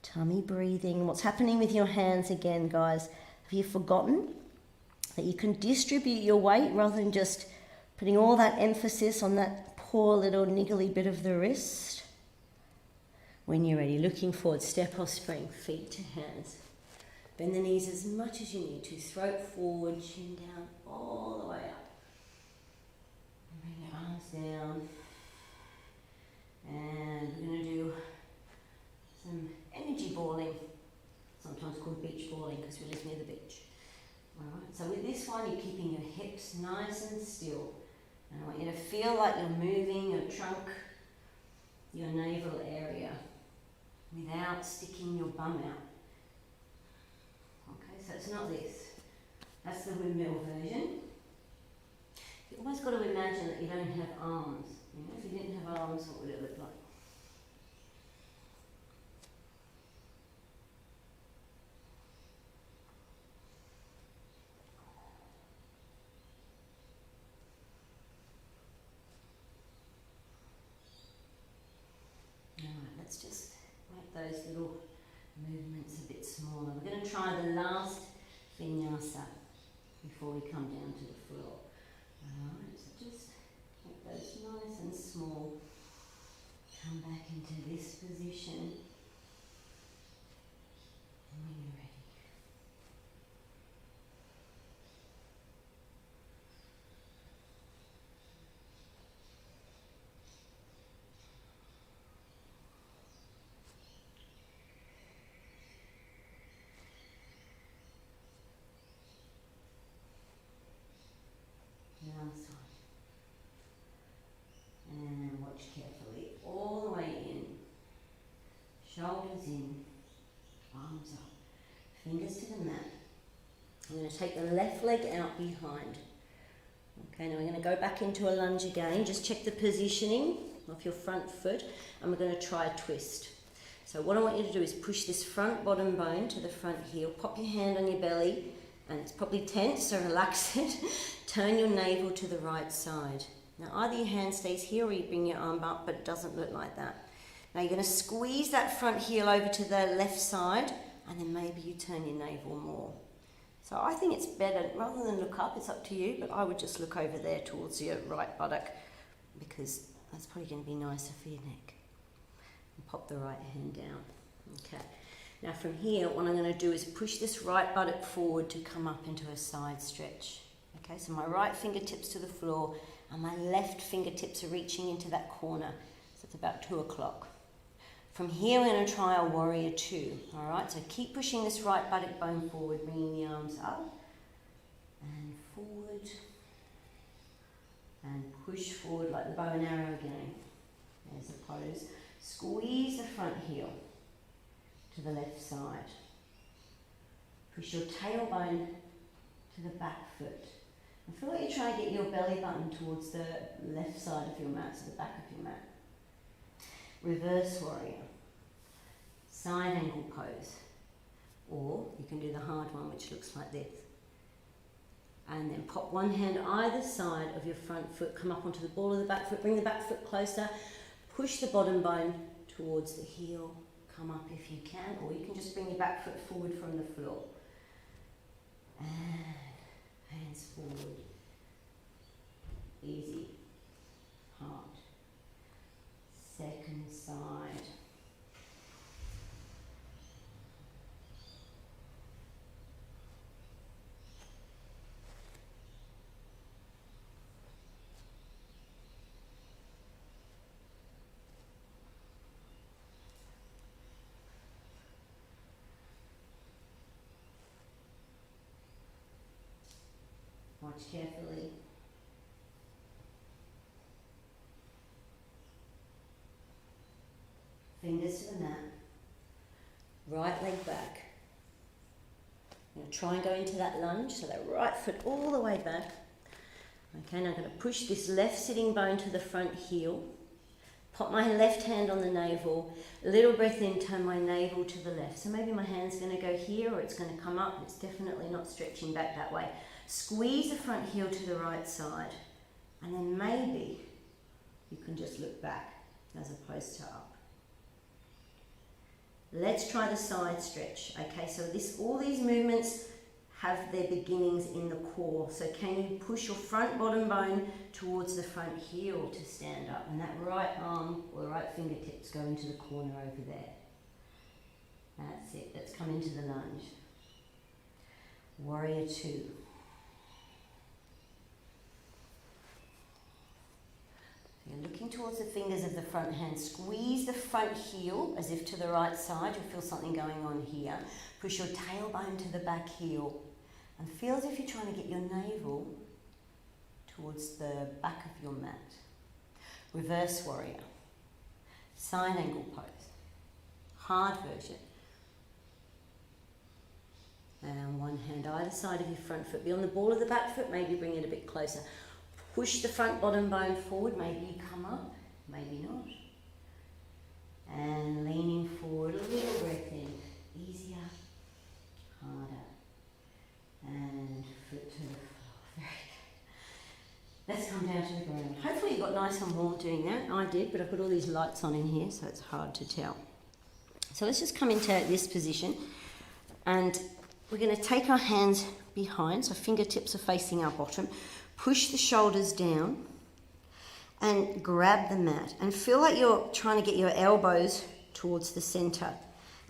Tummy breathing. What's happening with your hands again, guys? Have you forgotten that you can distribute your weight rather than just putting all that emphasis on that poor little niggly bit of the wrist? When you're ready, looking forward, step or spring, feet to hands. Bend the knees as much as you need to. Throat forward, chin down, all the way up. And bring your arms down. And we're going to do some energy balling, sometimes called beach balling because we live near the beach. Alright, so with this one, you're keeping your hips nice and still. And I want you to feel like you're moving your trunk, your navel area, without sticking your bum out. Okay, so it's not this. That's the windmill version. You always got to imagine that you don't have arms. You know, if you didn't have arms, what would it look like? Alright, let's just make those little movements a bit smaller. We're going to try the last vinyasa before we come down to the floor. Alright, so just make those nice and small. Come back into this position. And when you're ready. Last one. And watch carefully. All the way in. Shoulders in. Arms up. Fingers to the mat. I'm going to take the left leg out behind. Okay, now we're going to go back into a lunge again. Just check the positioning. off your front foot, and we're going to try a twist. So what I want you to do is push this front bottom bone to the front heel, pop your hand on your belly, and it's probably tense, so relax it. Turn your navel to the right side. Now either your hand stays here or you bring your arm up, but it doesn't look like that. Now you're going to squeeze that front heel over to the left side, and then maybe you turn your navel more. So I think it's better, rather than look up, it's up to you, but I would just look over there towards your right buttock, because that's probably going to be nicer for your neck. And pop the right hand down. Okay. Now from here, what I'm going to do is push this right buttock forward to come up into a side stretch. Okay, so my right fingertips to the floor, and my left fingertips are reaching into that corner. So it's about 2 o'clock. From here, we're going to try a warrior 2. All right, so keep pushing this right buttock bone forward, bringing the arms up and forward, and push forward like the bow and arrow again. There's a pose. Squeeze the front heel to the left side. Push your tailbone to the back foot. And feel like you're trying to get your belly button towards the left side of your mat, so the back of your mat. Reverse warrior. Side angle pose. Or you can do the hard one, which looks like this. And then pop one hand either side of your front foot, come up onto the ball of the back foot, bring the back foot closer, push the bottom bone towards the heel, come up if you can, or you can just bring your back foot forward from the floor. And hands forward. Easy. Hard. Second side. Watch carefully. Fingers to the mat. Right leg back. I'm going to try and go into that lunge, so that right foot all the way back. Okay, now I'm going to push this left sitting bone to the front heel. Pop my left hand on the navel. A little breath in, turn my navel to the left. So maybe my hand's going to go here, or it's going to come up. It's definitely not stretching back that way. Squeeze the front heel to the right side, and then maybe you can just look back as opposed to up. Let's try the side stretch. Okay, so all these movements have their beginnings in the core. So can you push your front bottom bone towards the front heel to stand up, and that right arm or right fingertips go into the corner over there. That's it. Let's come into the lunge. Warrior 2. You're looking towards the fingers of the front hand. Squeeze the front heel as if to the right side. You'll feel something going on here. Push your tailbone to the back heel. And feel as if you're trying to get your navel towards the back of your mat. Reverse warrior. Side angle pose. Hard version. And one hand either side of your front foot. Be on the ball of the back foot, maybe bring it a bit closer. Push the front bottom bone forward, maybe you come up, maybe not. And leaning forward, a little breath in. Easier, harder. And foot to the floor. Very good. Let's come down to the ground. Hopefully you got nice and warm doing that. I did, but I've got all these lights on in here, so it's hard to tell. So let's just come into this position. And we're going to take our hands behind, so fingertips are facing our bottom. Push the shoulders down and grab the mat and feel like you're trying to get your elbows towards the center,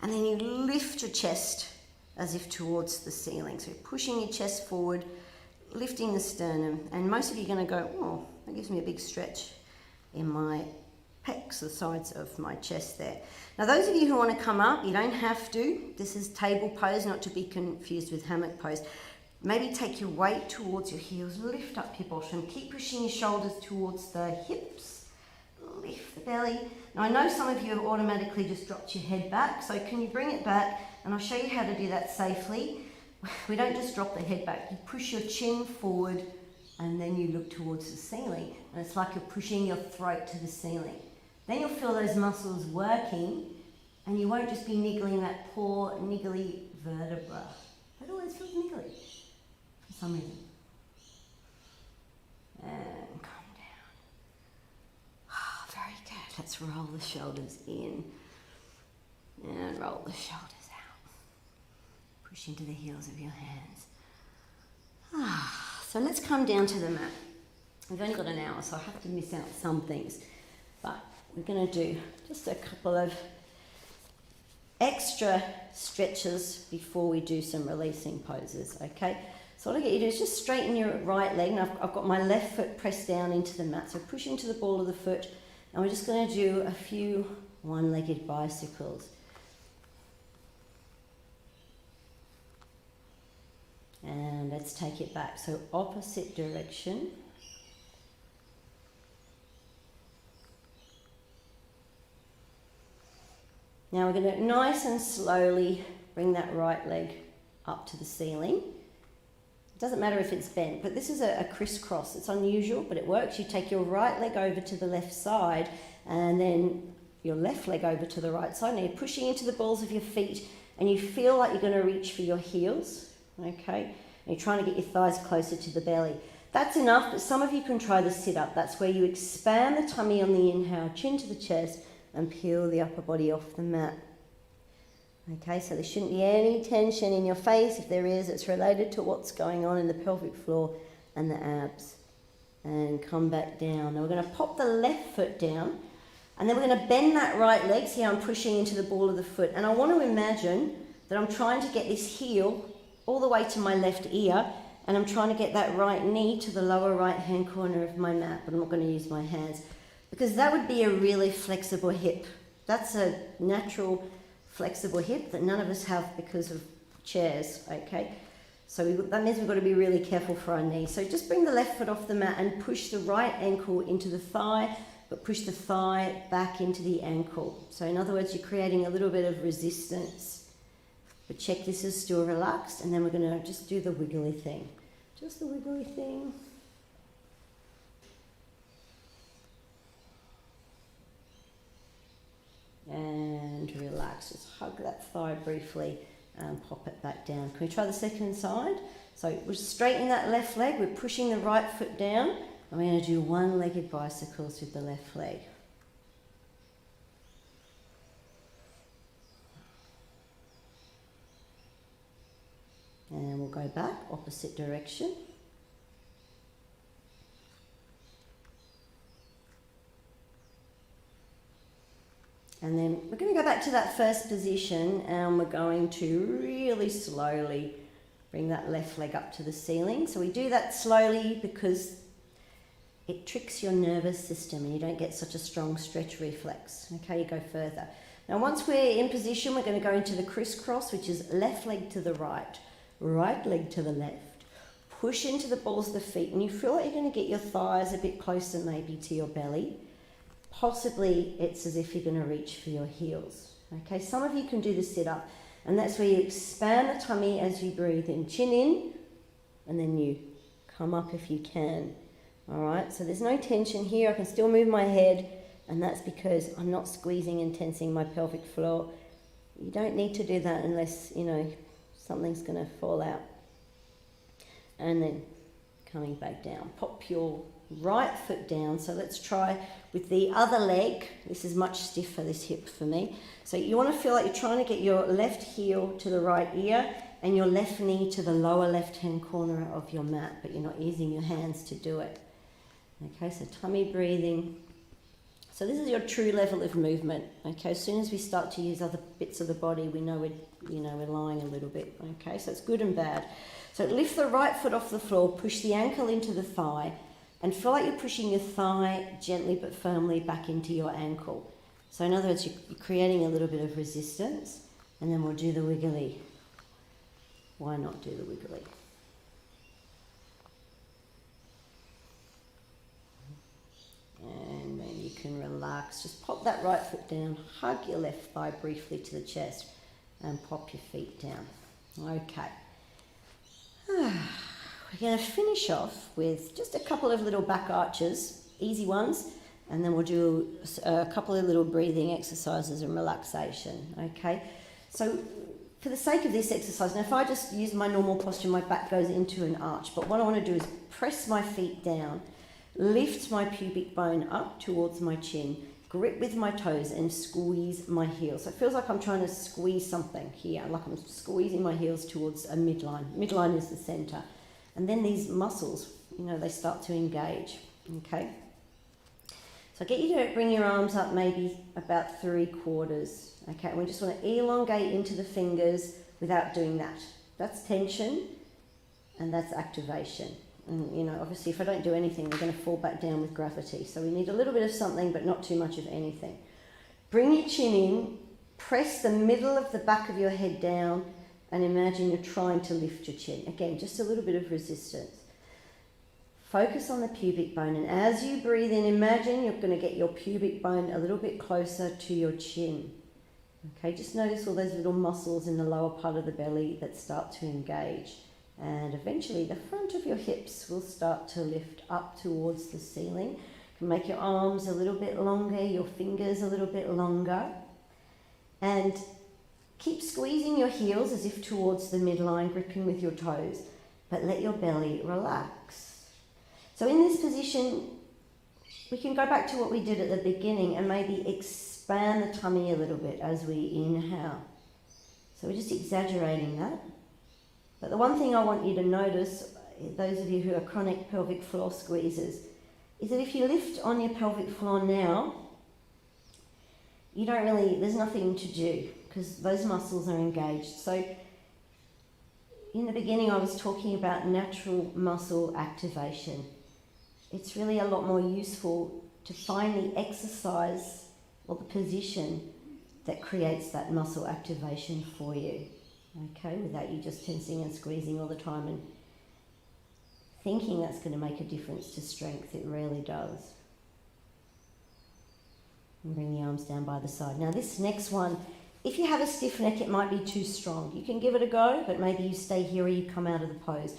and then you lift your chest as if towards the ceiling. So you're pushing your chest forward, lifting the sternum, and most of you are going to go, oh, that gives me a big stretch in my pecs, the sides of my chest there. Now those of you who want to come up, you don't have to. This is table pose, not to be confused with hammock pose. Maybe take your weight towards your heels, lift up your bottom, keep pushing your shoulders towards the hips, lift the belly. Now I know some of you have automatically just dropped your head back, so can you bring it back? And I'll show you how to do that safely. We don't just drop the head back, you push your chin forward and then you look towards the ceiling. And it's like you're pushing your throat to the ceiling. then you'll feel those muscles working and you won't just be niggling that poor niggly vertebra. It always feels niggly for some reason. And calm down. Oh, very good. Let's roll the shoulders in and roll the shoulders out. Push into the heels of your hands. So let's come down to the mat. We've only got an hour, so I have to miss out some things. But we're going to do just a couple of extra stretches before we do some releasing poses, okay? So what I get you to do is just straighten your right leg. And I've got my left foot pressed down into the mat. So push into the ball of the foot. And we're just going to do a few one-legged bicycles. And let's take it back. So opposite direction. Now we're going to nice and slowly bring that right leg up to the ceiling. It doesn't matter if it's bent, but this is a crisscross. It's unusual, but it works. You take your right leg over to the left side and then your left leg over to the right side. Now you're pushing into the balls of your feet and you feel like you're going to reach for your heels, okay? And you're trying to get your thighs closer to the belly. That's enough, but some of you can try the sit-up. That's where you expand the tummy on the inhale, chin to the chest, and peel the upper body off the mat. Okay, so there shouldn't be any tension in your face. If there is, it's related to what's going on in the pelvic floor and the abs. And come back down. Now we're going to pop the left foot down, and then we're going to bend that right leg. See how I'm pushing into the ball of the foot. And I want to imagine that I'm trying to get this heel all the way to my left ear, and I'm trying to get that right knee to the lower right-hand corner of my mat, but I'm not going to use my hands, because that would be a really flexible hip. That's a natural flexible hip that none of us have because of chairs, okay? So that means we've got to be really careful for our knees. So just bring the left foot off the mat and push the right ankle into the thigh, but push the thigh back into the ankle. So in other words, you're creating a little bit of resistance. But check this is still relaxed, and then we're going to just do the wiggly thing. Just the wiggly thing. And relax, just hug that thigh briefly and pop it back down. Can we try the second side? So we're straightening that left leg, we're pushing the right foot down, and we're going to do one-legged bicycles with the left leg. And we'll go back, opposite direction. And then we're going to go back to that first position, and we're going to really slowly bring that left leg up to the ceiling. So we do that slowly because it tricks your nervous system and you don't get such a strong stretch reflex. Okay, you go further. Now once we're in position, we're going to go into the crisscross, which is left leg to the right, right leg to the left. Push into the balls of the feet, and you feel like you're going to get your thighs a bit closer maybe to your belly. Possibly it's as if you're going to reach for your heels. Okay, some of you can do the sit-up, and that's where you expand the tummy as you breathe in. Chin in, and then you come up if you can. All right, so there's no tension here. I can still move my head, and that's because I'm not squeezing and tensing my pelvic floor. You don't need to do that unless, you know, something's going to fall out. And then coming back down. Pop your right foot down. So let's try with the other leg. This is much stiffer, this hip for me. So you want to feel like you're trying to get your left heel to the right ear and your left knee to the lower left-hand corner of your mat, but you're not using your hands to do it. Okay, so tummy breathing. So this is your true level of movement. Okay, as soon as we start to use other bits of the body, we know we're lying a little bit. Okay, so it's good and bad. So lift the right foot off the floor, push the ankle into the thigh, and feel like you're pushing your thigh gently but firmly back into your ankle. So in other words, you're creating a little bit of resistance, and then we'll do the wiggly. Why not do the wiggly? And then you can relax. Just pop that right foot down, hug your left thigh briefly to the chest, and pop your feet down. Okay. We're going to finish off with just a couple of little back arches, easy ones, and then we'll do a couple of little breathing exercises and relaxation, okay? So for the sake of this exercise, now if I just use my normal posture, my back goes into an arch, but what I want to do is press my feet down, lift my pubic bone up towards my chin, grip with my toes and squeeze my heels. So it feels like I'm trying to squeeze something here, like I'm squeezing my heels towards a midline. Midline is the center. And then these muscles, you know, they start to engage, okay? So I get you to bring your arms up maybe about 3/4. Okay, and we just want to elongate into the fingers without doing that. That's tension and that's activation. And you know, obviously if I don't do anything, they're going to fall back down with gravity. So we need a little bit of something, but not too much of anything. Bring your chin in, press the middle of the back of your head down, and imagine you're trying to lift your chin. Again, just a little bit of resistance. Focus on the pubic bone, and as you breathe in, imagine you're going to get your pubic bone a little bit closer to your chin. Okay, just notice all those little muscles in the lower part of the belly that start to engage. And eventually the front of your hips will start to lift up towards the ceiling. You can make your arms a little bit longer, your fingers a little bit longer. And keep squeezing your heels as if towards the midline, gripping with your toes, but let your belly relax. So in this position, we can go back to what we did at the beginning and maybe expand the tummy a little bit as we inhale. So we're just exaggerating that. But the one thing I want you to notice, those of you who are chronic pelvic floor squeezers, is that if you lift on your pelvic floor now, there's nothing to do because those muscles are engaged. So in the beginning I was talking about natural muscle activation. It's really a lot more useful to find the exercise or the position that creates that muscle activation for you, okay, without you just tensing and squeezing all the time and thinking that's going to make a difference to strength. It rarely does. And bring the arms down by the side. Now this next one, if you have a stiff neck, it might be too strong. You can give it a go, but maybe you stay here or you come out of the pose.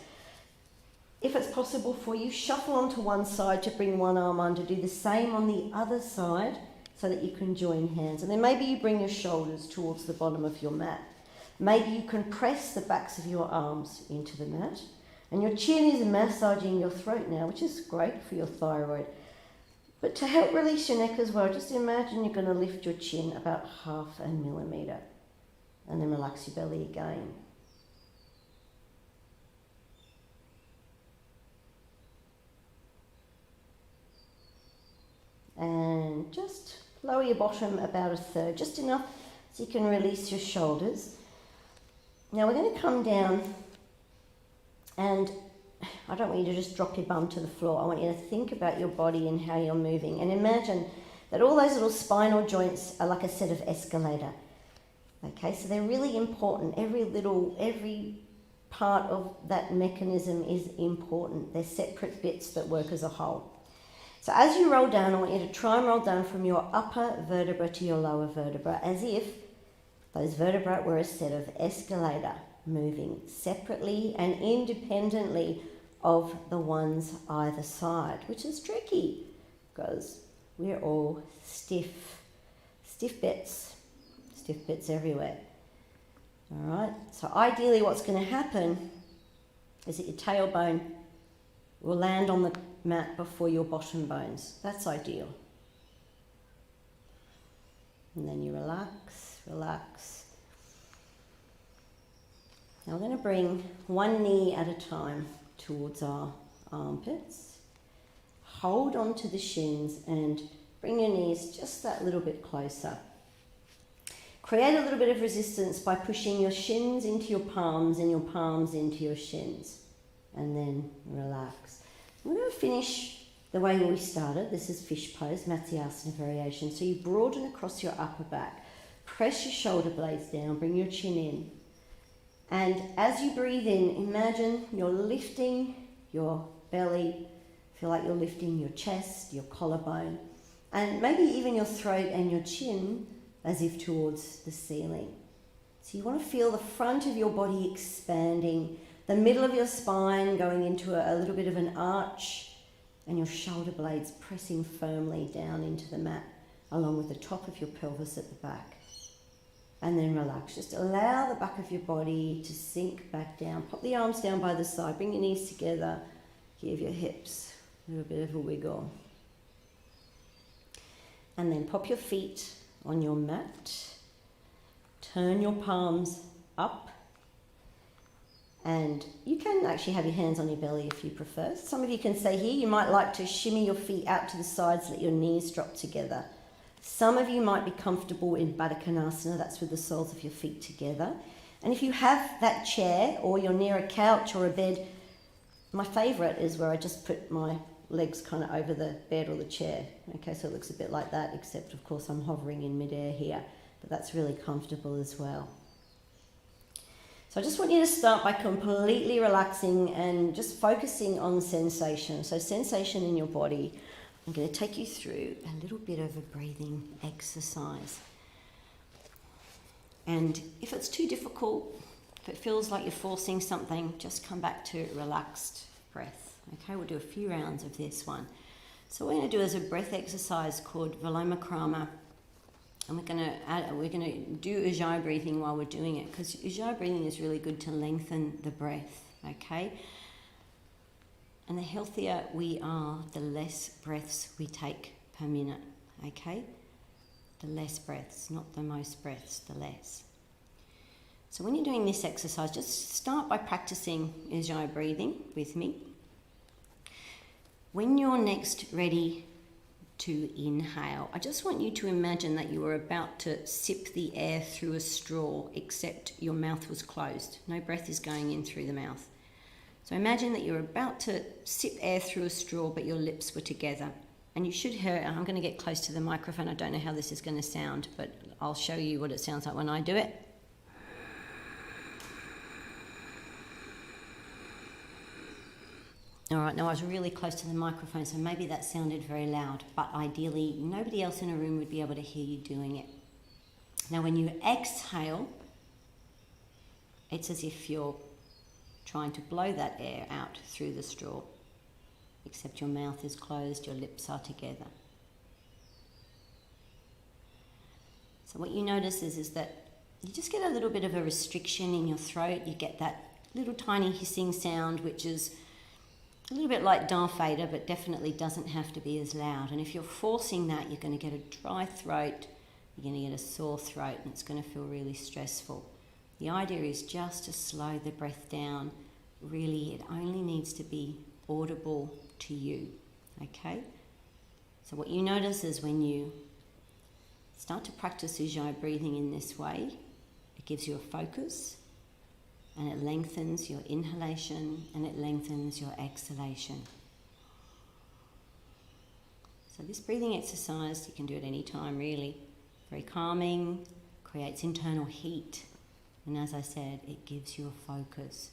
If it's possible for you, shuffle onto one side to bring one arm under. Do the same on the other side so that you can join hands. And then maybe you bring your shoulders towards the bottom of your mat. Maybe you can press the backs of your arms into the mat. And your chin is massaging your throat now, which is great for your thyroid. But to help release your neck as well, just imagine you're going to lift your chin about 0.5 millimeter. And then relax your belly again. And just lower your bottom about 1/3, just enough so you can release your shoulders. Now we're going to come down, and I don't want you to just drop your bum to the floor. I want you to think about your body and how you're moving, and imagine that all those little spinal joints are like a set of escalator. Okay, so they're really important. Every part of that mechanism is important. They're separate bits that work as a whole. So as you roll down, I want you to try and roll down from your upper vertebra to your lower vertebra as if those vertebrae were a set of escalator moving separately and independently of the ones either side, which is tricky because we're all stiff bits everywhere. All right, so ideally what's going to happen is that your tailbone will land on the mat before your bottom bones. That's ideal. And then you relax. Now we're going to bring one knee at a time towards our armpits. Hold on to the shins and bring your knees just that little bit closer. Create a little bit of resistance by pushing your shins into your palms and your palms into your shins. And then relax. We're going to finish the way we started. This is fish pose, Matsyasana variation. So you broaden across your upper back. Press your shoulder blades down, bring your chin in. And as you breathe in, imagine you're lifting your belly. Feel like you're lifting your chest, your collarbone, and maybe even your throat and your chin as if towards the ceiling. So you want to feel the front of your body expanding, the middle of your spine going into a little bit of an arch, and your shoulder blades pressing firmly down into the mat along with the top of your pelvis at the back. And then relax. Just allow the back of your body to sink back down. Pop the arms down by the side. Bring your knees together. Give your hips a little bit of a wiggle. And then pop your feet on your mat. Turn your palms up. And you can actually have your hands on your belly if you prefer. Some of you can stay here. You might like to shimmy your feet out to the sides, let your knees drop together. Some of you might be comfortable in Baddha Konasana, that's with the soles of your feet together. And if you have that chair or you're near a couch or a bed, my favourite is where I just put my legs kind of over the bed or the chair. Okay, so it looks a bit like that, except of course I'm hovering in midair here, but that's really comfortable as well. So I just want you to start by completely relaxing and just focusing on sensation. So sensation in your body. I'm going to take you through a little bit of a breathing exercise. And if it's too difficult, if it feels like you're forcing something, just come back to relaxed breath. Okay, we'll do a few rounds of this one. So what we're going to do is a breath exercise called Viloma. And we're going to do Ujjayi breathing while we're doing it, because Ujjayi breathing is really good to lengthen the breath, okay? And the healthier we are, the less breaths we take per minute, okay? The less breaths, not the most breaths, the less. So when you're doing this exercise, just start by practicing Ujjayi breathing with me. When you're next ready to inhale, I just want you to imagine that you were about to sip the air through a straw, except your mouth was closed. No breath is going in through the mouth. So imagine that you're about to sip air through a straw, but your lips were together. And you should hear, I'm going to get close to the microphone. I don't know how this is going to sound, but I'll show you what it sounds like when I do it. All right, now I was really close to the microphone, so maybe that sounded very loud, but ideally nobody else in a room would be able to hear you doing it. Now when you exhale, it's as if you're trying to blow that air out through the straw, except your mouth is closed, your lips are together. So what you notice is that you just get a little bit of a restriction in your throat. You get that little tiny hissing sound, which is a little bit like Darth Vader, but definitely doesn't have to be as loud. And if you're forcing that, you're going to get a dry throat, you're going to get a sore throat, and it's going to feel really stressful. The idea is just to slow the breath down. Really, it only needs to be audible to you, okay? So what you notice is when you start to practice Ujjayi breathing in this way, it gives you a focus, and it lengthens your inhalation, and it lengthens your exhalation. So this breathing exercise, you can do it any time really. Very calming, creates internal heat. And as I said, it gives you a focus.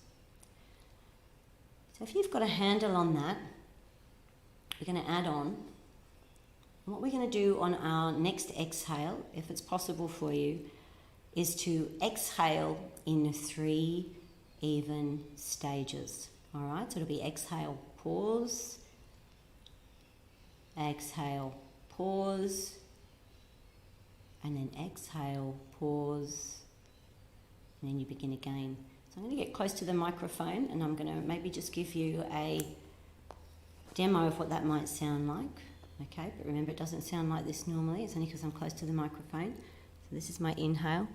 So if you've got a handle on that, we're going to add on. And what we're going to do on our next exhale, if it's possible for you, is to exhale in 3 even stages. All right, so it'll be exhale, pause, exhale, pause, and then exhale, pause, and then you begin again. So I'm going to get close to the microphone, and I'm going to maybe just give you a demo of what that might sound like. Okay, but remember, it doesn't sound like this normally. It's only because I'm close to the microphone. So this is my inhale.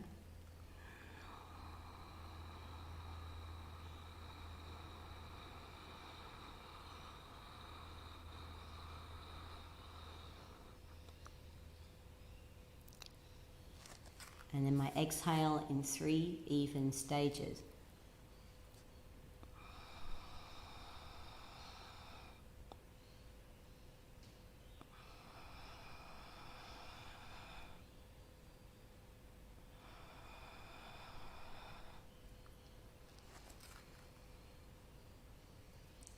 And then my exhale in 3 even stages.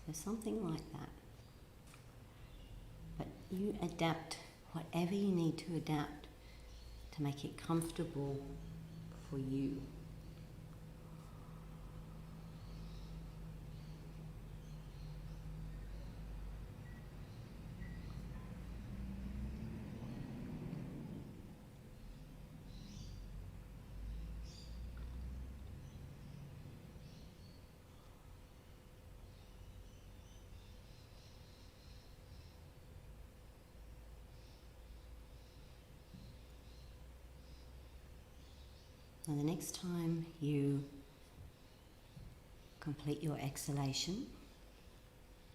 So something like that. But you adapt whatever you need to adapt to make it comfortable for you. Now the next time you complete your exhalation,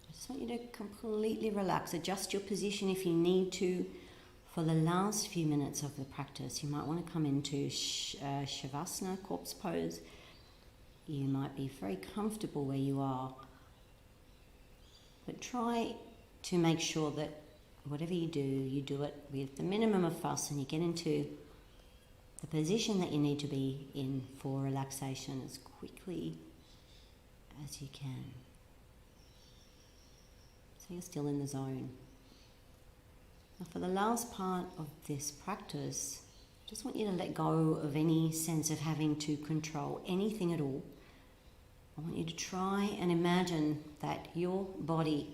I just want you to completely relax. Adjust your position if you need to. For the last few minutes of the practice, you might want to come into Shavasana, corpse pose. You might be very comfortable where you are, but try to make sure that whatever you do it with the minimum of fuss, and you get into the position that you need to be in for relaxation as quickly as you can. So you're still in the zone. Now for the last part of this practice, I just want you to let go of any sense of having to control anything at all. I want you to try and imagine that your body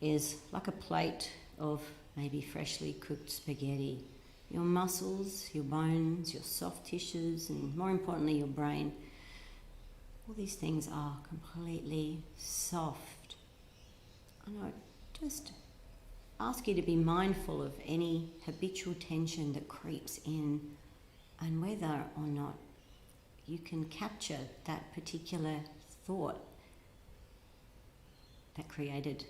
is like a plate of maybe freshly cooked spaghetti. Your muscles, your bones, your soft tissues, and more importantly your brain, all these things are completely soft. And I just ask you to be mindful of any habitual tension that creeps in, and whether or not you can capture that particular thought that created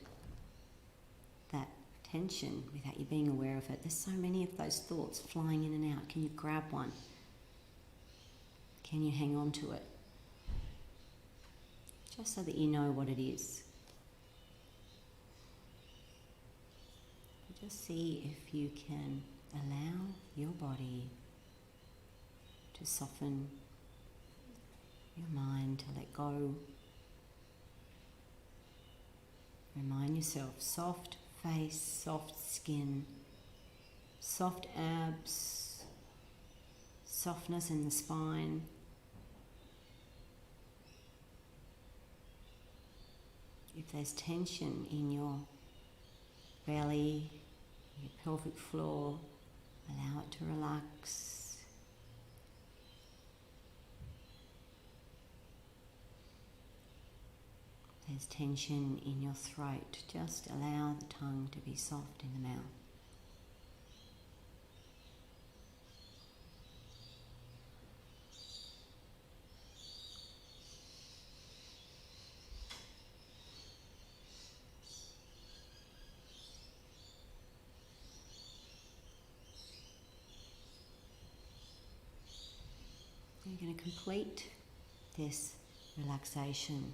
that tension without you being aware of it. There's so many of those thoughts flying in and out. Can you grab one? Can you hang on to it? Just so that you know what it is. Just see if you can allow your body to soften, your mind to let go. Remind yourself, soft face, soft skin, soft abs, softness in the spine. If there's tension in your belly, your pelvic floor, allow it to relax. There's tension in your throat, just allow the tongue to be soft in the mouth. You're going to complete this relaxation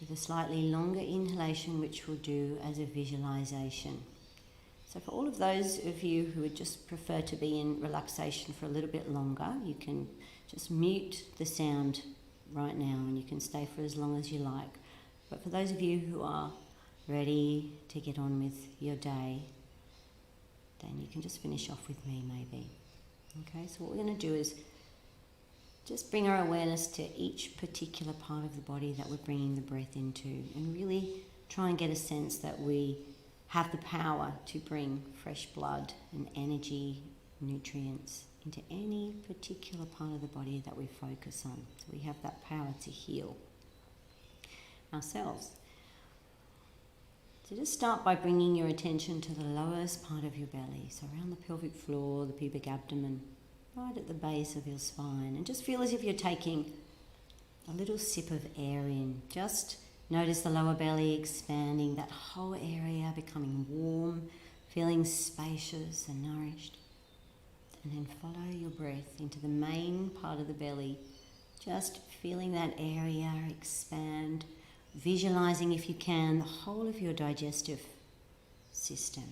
with a slightly longer inhalation, which we'll do as a visualization. So for all of those of you who would just prefer to be in relaxation for a little bit longer, you can just mute the sound right now and you can stay for as long as you like. But for those of you who are ready to get on with your day, then you can just finish off with me maybe. Okay, so what we're going to do is just bring our awareness to each particular part of the body that we're bringing the breath into, and really try and get a sense that we have the power to bring fresh blood and energy, nutrients into any particular part of the body that we focus on. So we have that power to heal ourselves. So just start by bringing your attention to the lowest part of your belly, so around the pelvic floor, the pubic abdomen, right at the base of your spine, and just feel as if you're taking a little sip of air in. Just notice the lower belly expanding, that whole area becoming warm, feeling spacious and nourished. And then follow your breath into the main part of the belly, just feeling that area expand, visualizing if you can the whole of your digestive system.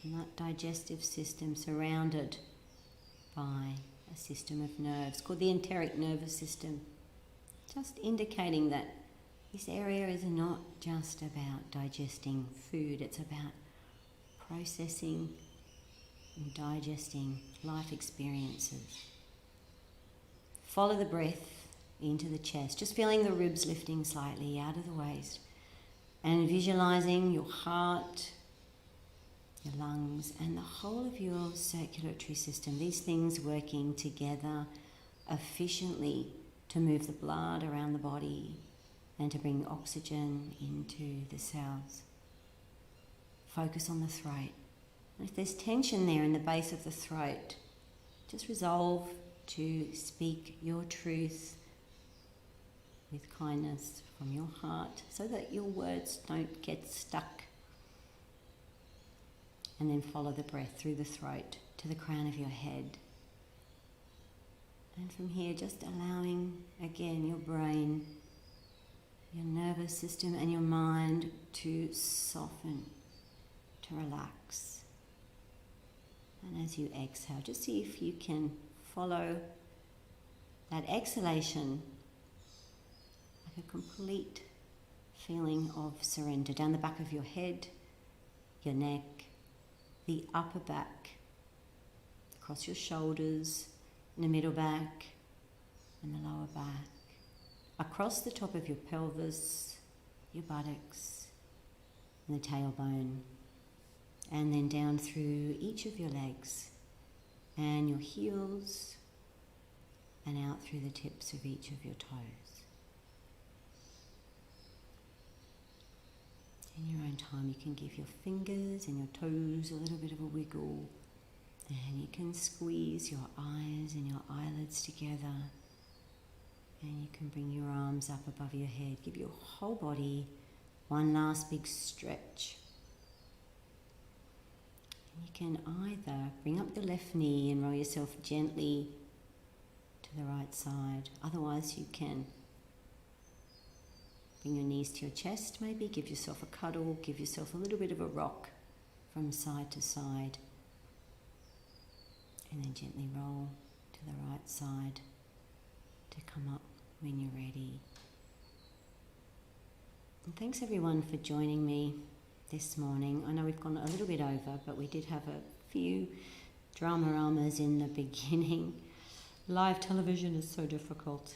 And that digestive system surrounded by a system of nerves called the enteric nervous system, just indicating that this area is not just about digesting food, it's about processing and digesting life experiences. Follow the breath into the chest, just feeling the ribs lifting slightly out of the waist, and visualizing your heart, your lungs, and the whole of your circulatory system, these things working together efficiently to move the blood around the body and to bring oxygen into the cells. Focus on the throat. And if there's tension there in the base of the throat, just resolve to speak your truth with kindness from your heart so that your words don't get stuck. And then follow the breath through the throat to the crown of your head. And from here, just allowing, again, your brain, your nervous system and your mind to soften, to relax. And as you exhale, just see if you can follow that exhalation like a complete feeling of surrender down the back of your head, your neck, the upper back, across your shoulders, in the middle back, and the lower back, across the top of your pelvis, your buttocks, and the tailbone, and then down through each of your legs, and your heels, and out through the tips of each of your toes. In your own time, you can give your fingers and your toes a little bit of a wiggle, and you can squeeze your eyes and your eyelids together, and you can bring your arms up above your head. Give your whole body one last big stretch. And you can either bring up the left knee and roll yourself gently to the right side. Otherwise, you can bring your knees to your chest, maybe give yourself a cuddle, give yourself a little bit of a rock from side to side, and then gently roll to the right side to come up when you're ready. And thanks everyone for joining me this morning. I know we've gone a little bit over, but we did have a few drama-ramas in the beginning. Live television is so difficult.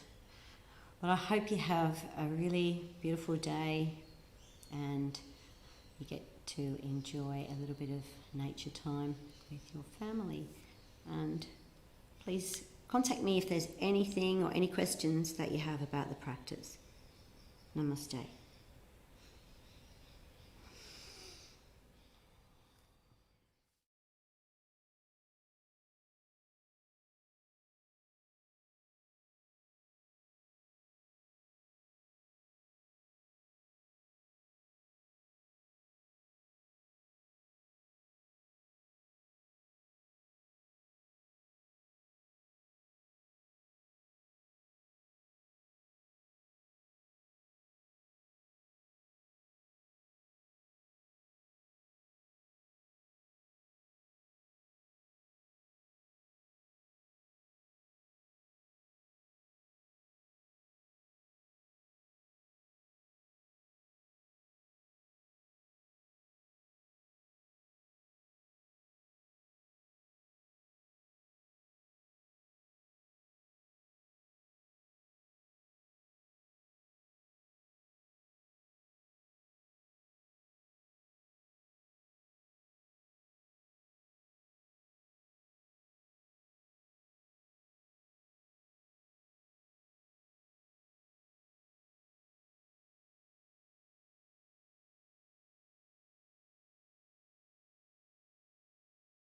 But I hope you have a really beautiful day and you get to enjoy a little bit of nature time with your family. And please contact me if there's anything or any questions that you have about the practice. Namaste.